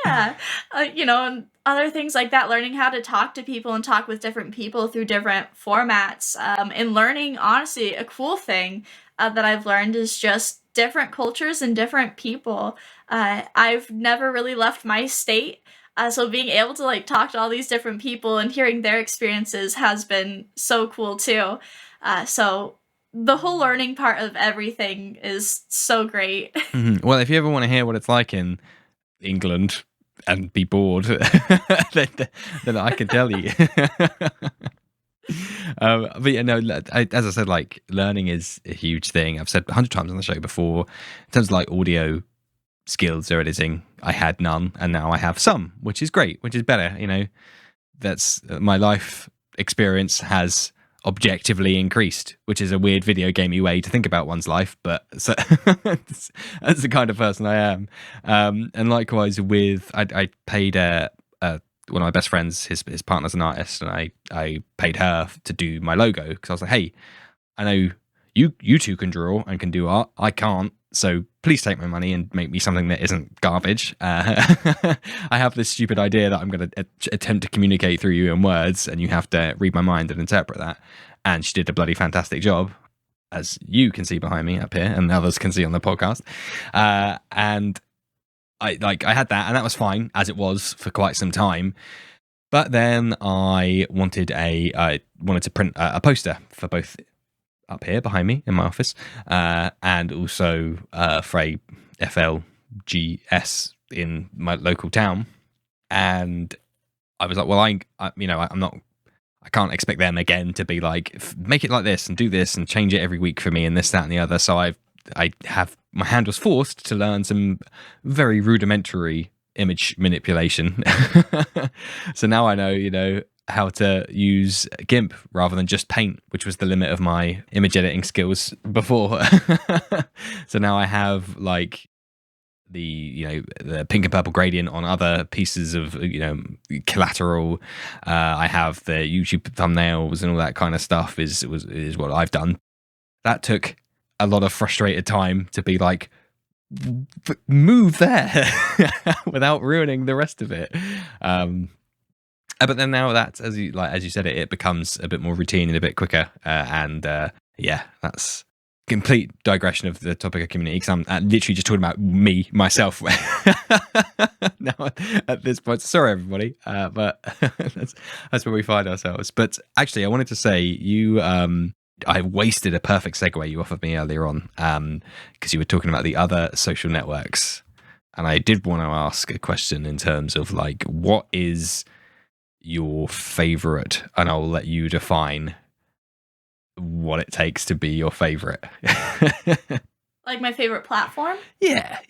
Speaker 2: Yeah, and other things like that, learning how to talk to people and talk with different people through different formats, and learning, honestly, a cool thing that I've learned is just different cultures and different people. I've never really left my state, so being able to like talk to all these different people and hearing their experiences has been so cool too. So the whole learning part of everything is so great.
Speaker 1: Well, if you ever want to hear what it's like in England and be bored, then I can tell you. But yeah, no, as I said, like learning is a huge thing. I've said 100 times on the show before. In terms of like audio skills or editing, I had none, and now I have some, which is great, which is better. That's my life experience has objectively increased, which is a weird video gamey way to think about one's life, but so that's the kind of person I am. And likewise with I paid one of my best friends, his partner's an artist, and I paid her to do my logo because I was like, hey, I know you two can draw and can do art, I can't, so please take my money and make me something that isn't garbage. I have this stupid idea that I'm going to attempt to communicate through you in words, and you have to read my mind and interpret that. And she did a bloody fantastic job, as you can see behind me up here, and others can see on the podcast. And I had that, and that was fine as it was for quite some time. But then I wanted to print a poster for both up here behind me in my office, and also for a FLGS in my local town. And I was like, well, I can't expect them again to be like, make it like this and do this and change it every week for me and this, that, and the other. So I have my hand was forced to learn some very rudimentary image manipulation. So now I know, how to use GIMP rather than just Paint, which was the limit of my image editing skills before. So now I have like the pink and purple gradient on other pieces of collateral. I have the YouTube thumbnails and all that kind of stuff is what I've done. That took a lot of frustrated time to be like, move there without ruining the rest of it. But then now that, as you said, it becomes a bit more routine and a bit quicker. That's complete digression of the topic of community, because I'm literally just talking about myself now at this point. Sorry, everybody, but that's where we find ourselves. But actually, I wanted to say I wasted a perfect segue you offered me earlier on, because you were talking about the other social networks, and I did want to ask a question in terms of like, what is your favorite, and I'll let you define what it takes to be your favorite.
Speaker 2: Like my favorite platform?
Speaker 1: Yeah.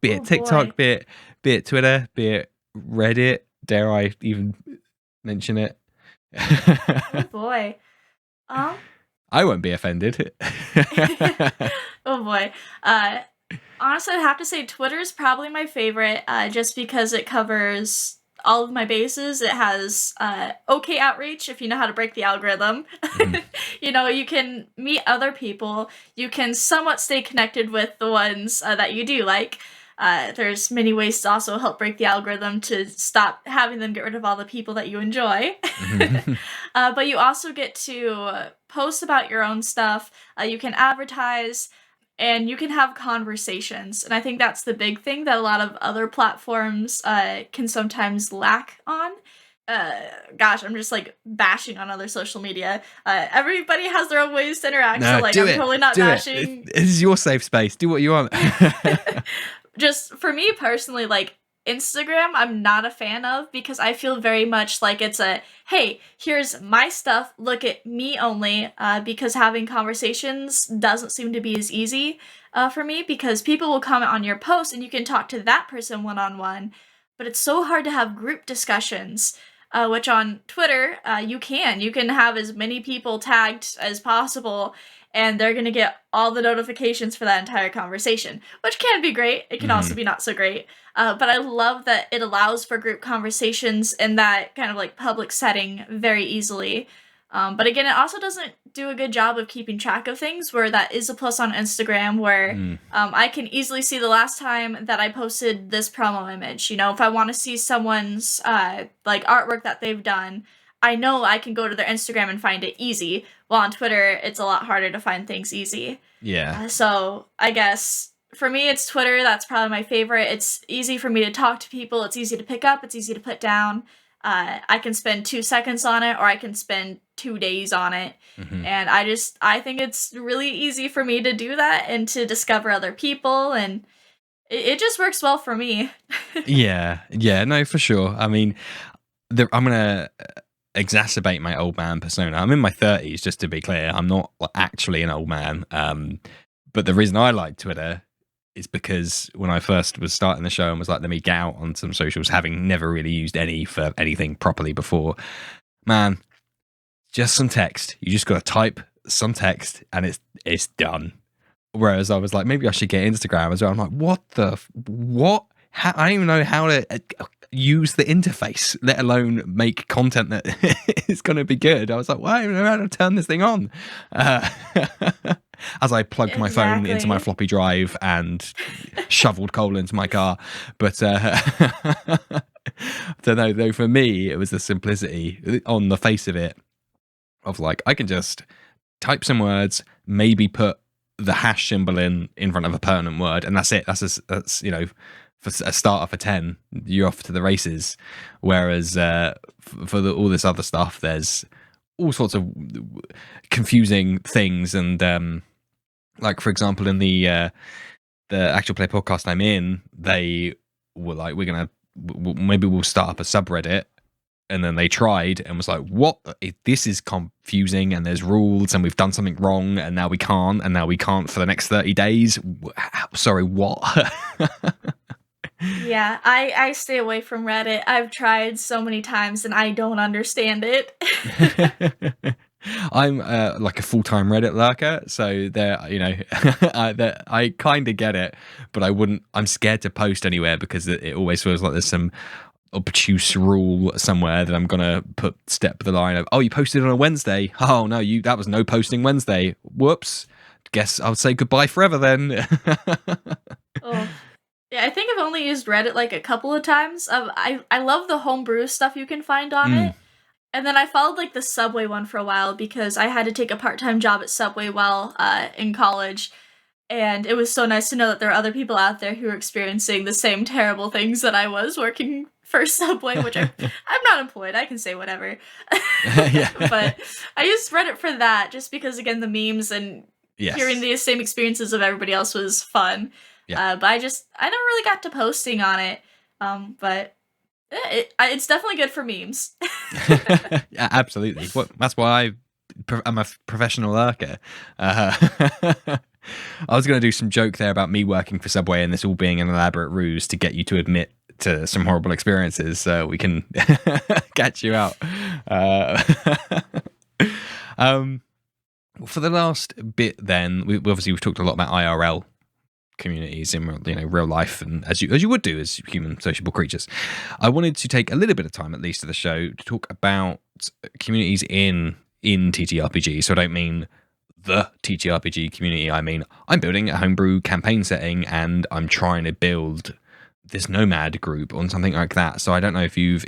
Speaker 1: Be it TikTok, be it Twitter, be it Reddit. Dare I even mention it?
Speaker 2: Oh boy.
Speaker 1: I won't be offended.
Speaker 2: Oh boy. Honestly, I'd have to say Twitter's probably my favorite, just because it covers all of my bases. It has okay outreach if you know how to break the algorithm. You can meet other people. You can somewhat stay connected with the ones that you do like. There's many ways to also help break the algorithm to stop having them get rid of all the people that you enjoy. But you also get to post about your own stuff. You can advertise. And you can have conversations. And I think that's the big thing that a lot of other platforms can sometimes lack on. I'm just like bashing on other social media. Everybody has their own ways to interact.
Speaker 1: No,
Speaker 2: so like I'm totally not bashing.
Speaker 1: This is your safe space. Do what you want.
Speaker 2: just for me personally, like Instagram, I'm not a fan of because I feel very much like it's a hey, here's my stuff, look at me only. Because having conversations doesn't seem to be as easy for me because people will comment on your post and you can talk to that person one on one, but it's so hard to have group discussions. Which on Twitter, you can have as many people tagged as possible, and they're gonna get all the notifications for that entire conversation, which can be great. It can also be not so great. But I love that it allows for group conversations in that kind of like public setting very easily. But again, it also doesn't do a good job of keeping track of things, where that is a plus on Instagram, where I can easily see the last time that I posted this promo image. You know, if I want to see someone's like artwork that they've done, I know I can go to their Instagram and find it easy. While on Twitter, it's a lot harder to find things easy.
Speaker 1: Yeah.
Speaker 2: So I guess for me, it's Twitter. That's probably my favorite. It's easy for me to talk to people. It's easy to pick up. It's easy to put down. I can spend 2 seconds on it, or I can spend 2 days on it. And I think it's really easy for me to do that and to discover other people. And it just works well for me.
Speaker 1: Yeah, no, for sure. I mean, I'm going to exacerbate my old man persona. I'm in my 30s, just to be clear. I'm not actually an old man. But the reason I like Twitter is because when I first was starting the show and was like, let me get out on some socials, having never really used any for anything properly before, man, just some text. You just got to type some text and it's done. Whereas I was like, maybe I should get Instagram as well. I'm like, what? I don't even know how to use the interface, let alone make content that is going to be good. I was like, well, I don't know how to turn this thing on. As I plugged my phone into my floppy drive and shoveled coal into my car. But I don't know, though, for me, it was the simplicity on the face of it of like, I can just type some words, maybe put the hash symbol in front of a pertinent word, and that's it. That's you know, for a starter for 10, you're off to the races. Whereas for all this other stuff, there's all sorts of confusing things, and like, for example, in the actual play podcast I'm in, they were like, maybe we'll start up a subreddit. And then they tried and was like, what? This is confusing, and there's rules, and we've done something wrong, and now we can't, for the next 30 days. Sorry, what?
Speaker 2: Yeah, I stay away from Reddit. I've tried so many times, and I don't understand it.
Speaker 1: I'm like a full-time Reddit lurker, so there, you know, I kind of get it, but I'm scared to post anywhere because it always feels like there's some obtuse rule somewhere that I'm gonna step the line of, oh, you posted on a Wednesday. Oh no, that was no posting Wednesday. Whoops. Guess I'll say goodbye forever then.
Speaker 2: Oh. Yeah, I think I've only used Reddit like a couple of times. I love the homebrew stuff you can find on it. And then I followed like the Subway one for a while because I had to take a part-time job at Subway while in college. And it was so nice to know that there are other people out there who are experiencing the same terrible things that I was working for Subway, which I'm not employed. I can say whatever. But I used Reddit for that just because, again, the memes and hearing the same experiences of everybody else was fun. But I never really got to posting on it. But it's definitely good for memes.
Speaker 1: Yeah, absolutely. That's why I'm a professional lurker. I was going to do some joke there about me working for Subway and this all being an elaborate ruse to get you to admit to some horrible experiences so we can catch you out. For the last bit then, we've talked a lot about IRL communities in real life, and as you would do as human sociable creatures. I wanted to take a little bit of time, at least, of the show to talk about communities in TTRPG. So I don't mean the TTRPG community. I mean, I'm building a homebrew campaign setting and I'm trying to build this nomad group on something like that. So I don't know if you've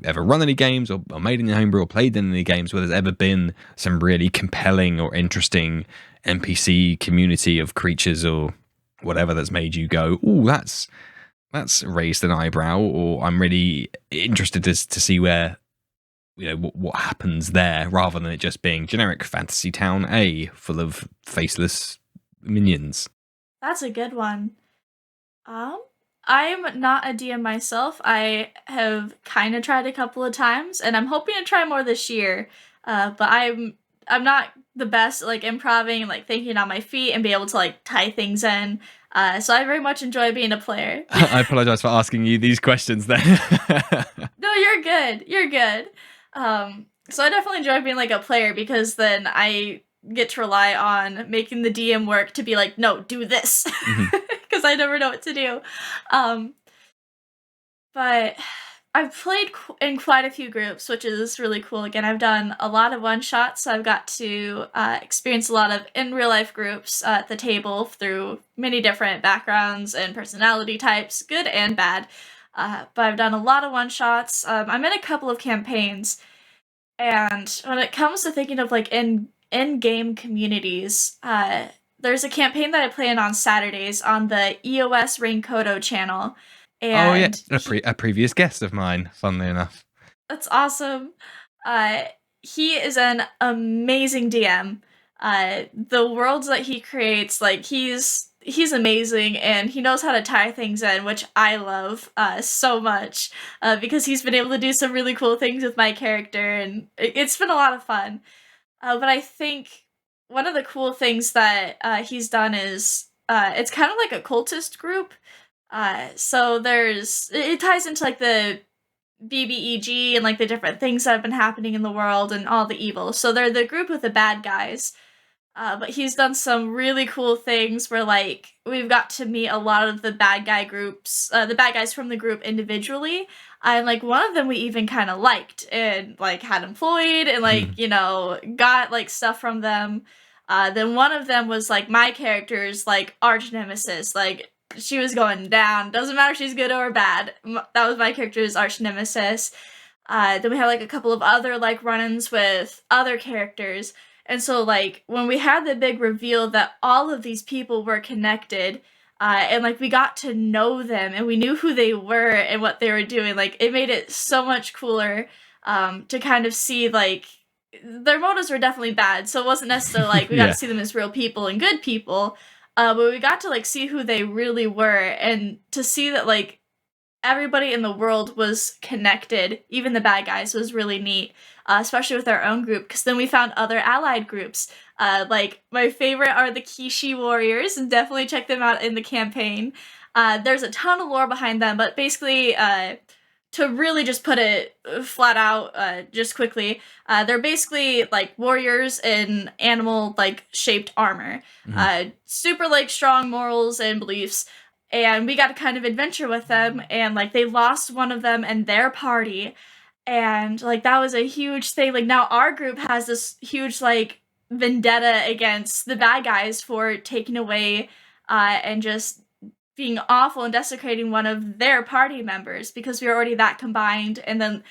Speaker 1: ever run any games or made any homebrew or played in any games where there's ever been some really compelling or interesting NPC community of creatures or whatever that's made you go, ooh, that's raised an eyebrow, or I'm really interested to see where, what happens there, rather than it just being generic fantasy town A full of faceless minions.
Speaker 2: That's a good one. Um, I'm not a DM myself. I have kind of tried a couple of times, and I'm hoping to try more this year. But I'm not the best at, like, improving, like thinking on my feet and be able to like tie things in. So I very much enjoy being a player.
Speaker 1: I apologize for asking you these questions then.
Speaker 2: No, you're good. You're good. So I definitely enjoy being like a player because then I get to rely on making the DM work to be like, no, do this,
Speaker 1: Mhm.
Speaker 2: because I never know what to do. Um, but I've played in quite a few groups, which is really cool. Again, I've done a lot of one shots, so I've got to experience a lot of in real life groups at the table through many different backgrounds and personality types, good and bad. But I've done a lot of one shots. I'm in a couple of campaigns, and when it comes to thinking of like in game communities, there's a campaign that I play in on Saturdays on the Eos Rakonto channel,
Speaker 1: Oh yeah,
Speaker 2: and
Speaker 1: a previous guest of mine, funnily enough.
Speaker 2: that's awesome. Uh, he is an amazing DM. The worlds that he creates, like he's amazing, and he knows how to tie things in, which I love so much. Because he's been able to do some really cool things with my character, and it's been a lot of fun. But I think one of the cool things that he's done is it's kind of like a cultist group. So it ties into like the BBEG and like the different things that have been happening in the world and all the evil. So they're the group with the bad guys. But he's done some really cool things where like we've got to meet a lot of the bad guy groups, the bad guys from the group individually. And like one of them we even kind of liked and like had employed and like, got like stuff from them. Then one of them was like my character's like arch nemesis. Like she was going down. Doesn't matter if she's good or bad. That was my character's arch nemesis. Then we had like a couple of other like run-ins with other characters. And so like when we had the big reveal that all of these people were connected, and like we got to know them and we knew who they were and what they were doing, like it made it so much cooler to kind of see like their motives were definitely bad. So it wasn't necessarily like we got to
Speaker 1: Yeah.
Speaker 2: see them as real people and good people. But we got to like see who they really were and to see that like everybody in the world was connected, even the bad guys, was really neat, especially with our own group, because then we found other allied groups. Like, my favorite are the Kishi Warriors, and definitely check them out in the campaign. There's a ton of lore behind them, but basically, to really just put it flat out, just quickly, they're basically like warriors in animal like shaped armor. Super like strong morals and beliefs, and we got to kind of adventure with them, and like they lost one of them and their party, and like that was a huge thing. Like now our group has this huge like vendetta against the bad guys for taking away and just being awful and desecrating one of their party members because we were already that combined. And then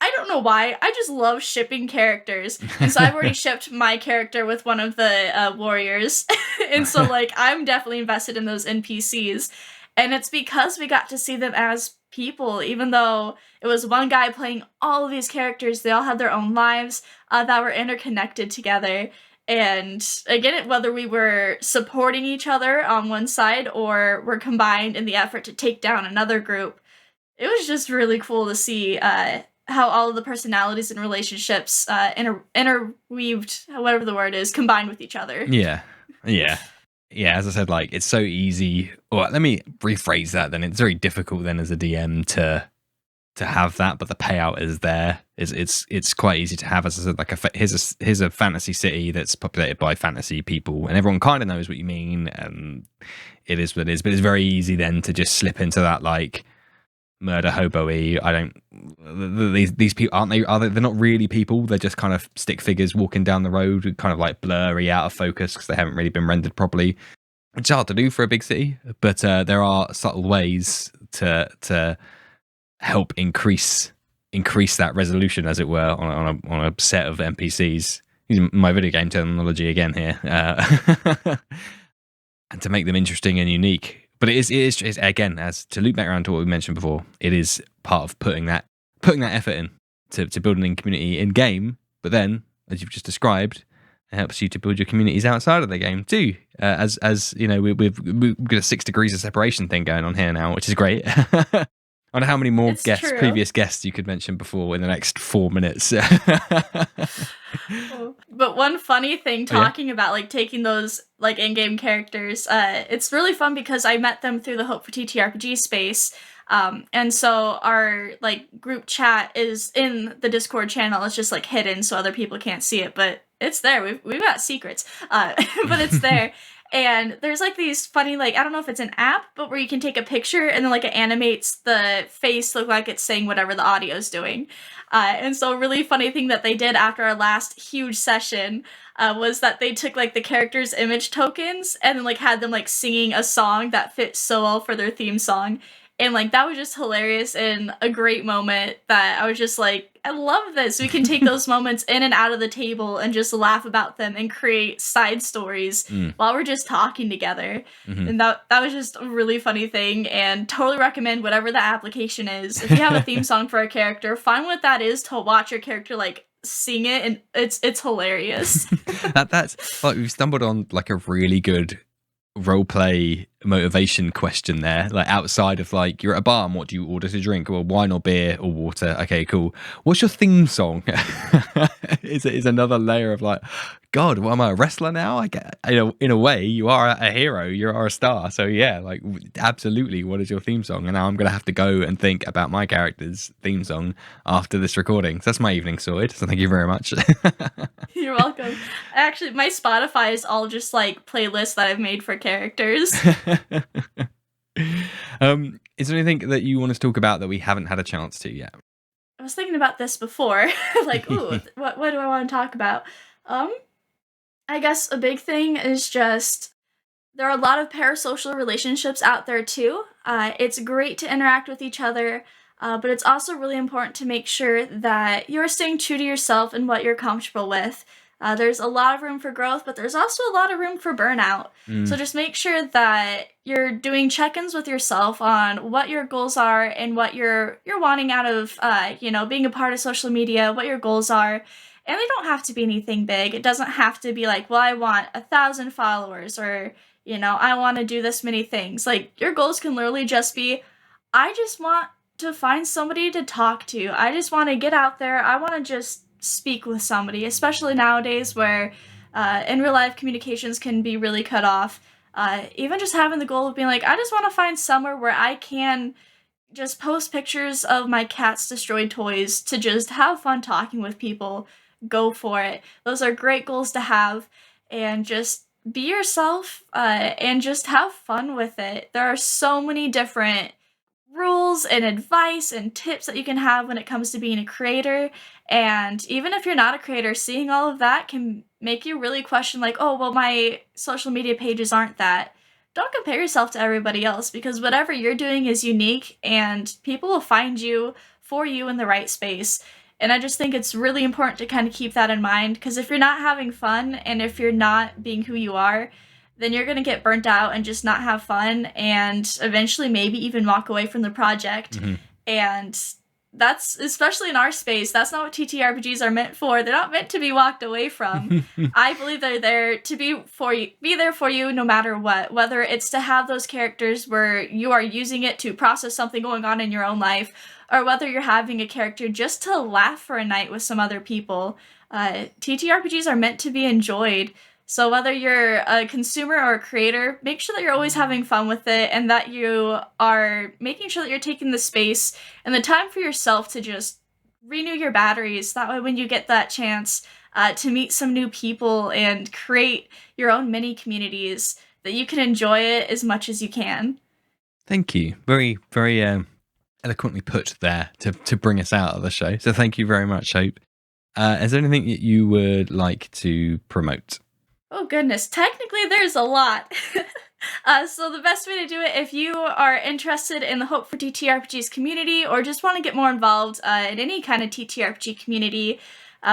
Speaker 2: I don't know why. I just love shipping characters. And so I've already shipped my character with one of the warriors. And so, like, I'm definitely invested in those NPCs. And it's because we got to see them as people, even though it was one guy playing all of these characters. They all had their own lives that were interconnected together. And again, whether we were supporting each other on one side or were combined in the effort to take down another group, it was just really cool to see how all of the personalities and relationships interweaved, whatever the word is, combined with each other.
Speaker 1: Yeah. As I said, like it's so easy. Or let me rephrase that. Then it's very difficult then as a DM to have that, but the payout is there. It's quite easy to have. As I said, like here's a fantasy city that's populated by fantasy people, and everyone kind of knows what you mean. It is what it is, but it's very easy then to just slip into that like murder hobo-y. I don't. These people aren't they? Are they? They're not really people. They're just kind of stick figures walking down the road, kind of like blurry, out of focus because they haven't really been rendered properly. It's hard to do for a big city, but there are subtle ways to help increase that resolution, as it were, on a set of NPCs. Using my video game terminology again here, and to make them interesting and unique. But it is again, as to loop back around to what we mentioned before, it is part of putting that effort in to building a community in game. But then, as you've just described, It helps you to build your communities outside of the game too. As you know, we've got a 6 degrees of separation thing going on here now, which is great. I wonder how many more
Speaker 2: It's true.
Speaker 1: previous guests you could mention before in the next 4 minutes.
Speaker 2: But one funny thing talking about like taking those like in-game characters, it's really fun because I met them through the Hope for TTRPG space. And so our like group chat is in the Discord channel. It's just like hidden so other people can't see it, but it's there. We've got secrets, but it's there. And there's like these funny, like, I don't know if it's an app, but where you can take a picture and then like it animates the face look like it's saying whatever the audio's doing. And so a really funny thing that they did after our last huge session was that they took like the characters' image tokens and then like had them like singing a song that fit so well for their theme song. And like that was just hilarious and a great moment that I was just like, I love this. We can take those moments in and out of the table and just laugh about them and create side stories while we're just talking together. And that was just a really funny thing, and totally recommend whatever the application is. If you have a theme song for a character, find what that is to watch your character like sing it, and it's hilarious.
Speaker 1: That's like we've stumbled on like a really good role play motivation question there, like outside of like you're at a bar and what do you order to drink? Well, wine or beer or water. Okay, cool. What's your theme song? is another layer of like, God, what am I, a wrestler now? I get, in a way you are a hero, you are a star, so yeah, like absolutely, what is your theme song? And now I'm gonna have to go and think about my character's theme song after this recording. So that's my evening sorted, so thank you very much.
Speaker 2: You're welcome. Actually, my Spotify is all just like playlists that I've made for characters.
Speaker 1: Is there anything that you want to talk about that we haven't had a chance to yet?
Speaker 2: I was thinking about this before. Like, ooh, what do I want to talk about? I guess a big thing is just there are a lot of parasocial relationships out there too. It's great to interact with each other, but it's also really important to make sure that you're staying true to yourself and what you're comfortable with. There's a lot of room for growth, but there's also a lot of room for burnout. So just make sure that you're doing check-ins with yourself on what your goals are and what you're wanting out of, being a part of social media, what your goals are. And they don't have to be anything big. It doesn't have to be like, well, I want 1,000 followers or, I want to do this many things. Like your goals can literally just be, I just want to find somebody to talk to. I just want to get out there. I want to just speak with somebody, especially nowadays where in real life communications can be really cut off. Even just having the goal of being like, I just want to find somewhere where I can just post pictures of my cat's destroyed toys to just have fun talking with people. Go for it. Those are great goals to have, and just be yourself and just have fun with it. There are so many different rules and advice and tips that you can have when it comes to being a creator. And even if you're not a creator, seeing all of that can make you really question like, oh, well, my social media pages aren't that. Don't compare yourself to everybody else, because whatever you're doing is unique and people will find you for you in the right space. And I just think it's really important to kind of keep that in mind, because if you're not having fun and if you're not being who you are, then you're going to get burnt out and just not have fun and eventually maybe even walk away from the project. And that's, especially in our space, that's not what TTRPGs are meant for. They're not meant to be walked away from. I believe they're there to be there for you no matter what, whether it's to have those characters where you are using it to process something going on in your own life, or whether you're having a character just to laugh for a night with some other people. TTRPGs are meant to be enjoyed. So whether you're a consumer or a creator, make sure that you're always having fun with it and that you are making sure that you're taking the space and the time for yourself to just renew your batteries. That way when you get that chance to meet some new people and create your own mini communities, that you can enjoy it as much as you can.
Speaker 1: Thank you. Very, very eloquently put there to bring us out of the show. So thank you very much, Hope. Is there anything that you would like to promote?
Speaker 2: Oh goodness, technically there's a lot. So the best way to do it, if you are interested in the Hope for TTRPGs community or just want to get more involved in any kind of TTRPG community,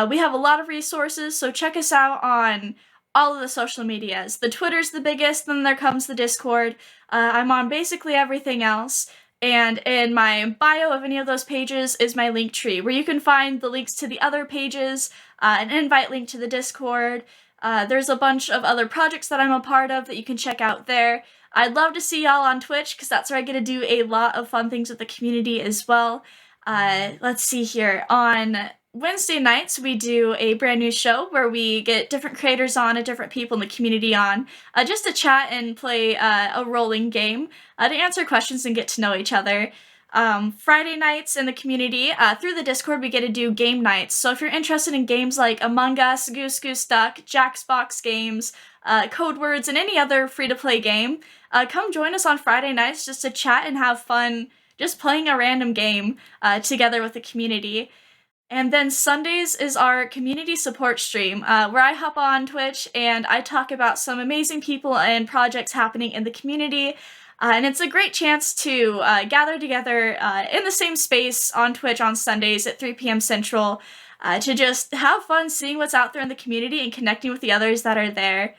Speaker 2: we have a lot of resources, so check us out on all of the social medias. The Twitter's the biggest, then there comes the Discord. I'm on basically everything else. And in my bio of any of those pages is my link tree, where you can find the links to the other pages, an invite link to the Discord, There's a bunch of other projects that I'm a part of that you can check out there. I'd love to see y'all on Twitch because that's where I get to do a lot of fun things with the community as well. Let's see here. On Wednesday nights, we do a brand new show where we get different creators on and different people in the community on just to chat and play a rolling game to answer questions and get to know each other. Friday nights in the community, through the Discord, we get to do game nights. So if you're interested in games like Among Us, Goose Goose Duck, Jackbox games, Code Words, and any other free-to-play game, come join us on Friday nights just to chat and have fun just playing a random game together with the community. And then Sundays is our community support stream, where I hop on Twitch and I talk about some amazing people and projects happening in the community. And it's a great chance to gather together in the same space on Twitch on Sundays at 3 p.m. Central to just have fun seeing what's out there in the community and connecting with the others that are there.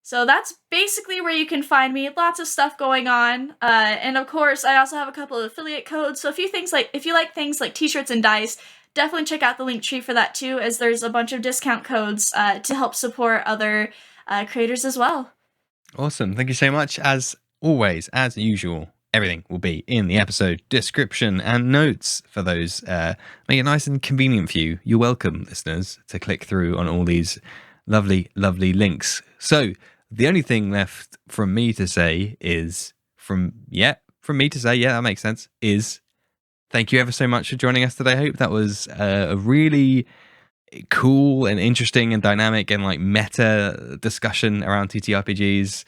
Speaker 2: So that's basically where you can find me. Lots of stuff going on. And of course, I also have a couple of affiliate codes. So if you like things like t-shirts and dice, definitely check out the link tree for that too, as there's a bunch of discount codes to help support other creators as well.
Speaker 1: Awesome. Thank you so much. As always, as usual, everything will be in the episode description and notes for those. Make it nice and convenient for you. You're welcome, listeners, to click through on all these lovely, lovely links. So the only thing left from me to say is, that makes sense, is thank you ever so much for joining us today, Hope. That was a really cool and interesting and dynamic and like meta discussion around TTRPGs.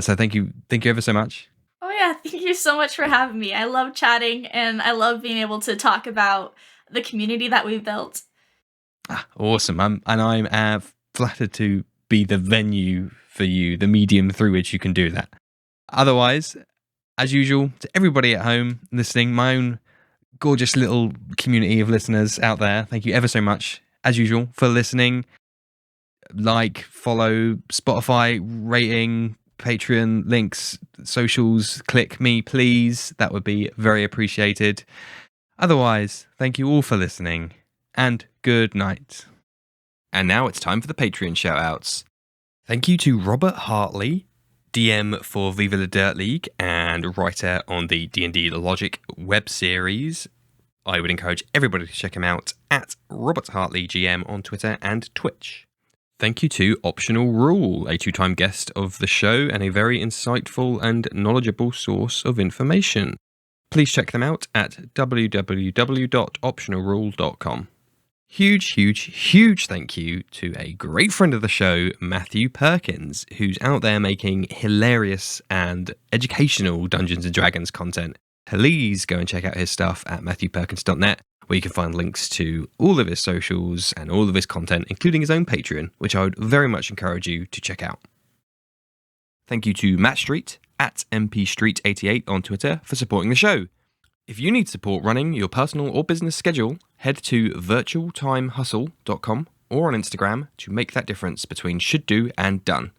Speaker 1: So thank you ever so much.
Speaker 2: Oh yeah, thank you so much for having me. I love chatting and I love being able to talk about the community that we've built.
Speaker 1: Awesome. I'm flattered to be the venue for you, the medium through which you can do that. Otherwise, as usual, to everybody at home listening, my own gorgeous little community of listeners out there, thank you ever so much, as usual, for listening. Like, follow, Spotify, rating, Patreon, links, socials, click me, please. That would be very appreciated. Otherwise, thank you all for listening, and good night. And now it's time for the Patreon shoutouts. Thank you to Robert Hartley, DM for Viva la Dirt League and writer on the D&D Logic web series. I would encourage everybody to check him out at Robert Hartley GM on Twitter and Twitch. Thank you to Optional Rule, a two-time guest of the show and a very insightful and knowledgeable source of information. Please check them out at www.optionalrule.com. Huge thank you to a great friend of the show, Matthew Perkins, who's out there making hilarious and educational Dungeons & Dragons content. Please go and check out his stuff at matthewperkins.net, where you can find links to all of his socials and all of his content, including his own Patreon, which I would very much encourage you to check out. Thank you to Matt Street at mpstreet88 on Twitter for supporting the show. If you need support running your personal or business schedule, head to virtualtimehustle.com or on Instagram to make that difference between should do and done.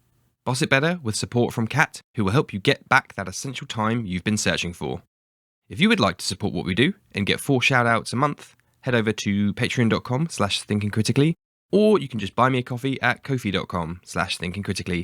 Speaker 1: Boss it better with support from Kat, who will help you get back that essential time you've been searching for. If you would like to support what we do and get 4 shout-outs a month, head over to patreon.com/thinkingcritically, or you can just buy me a coffee at ko-fi.com/thinkingcritically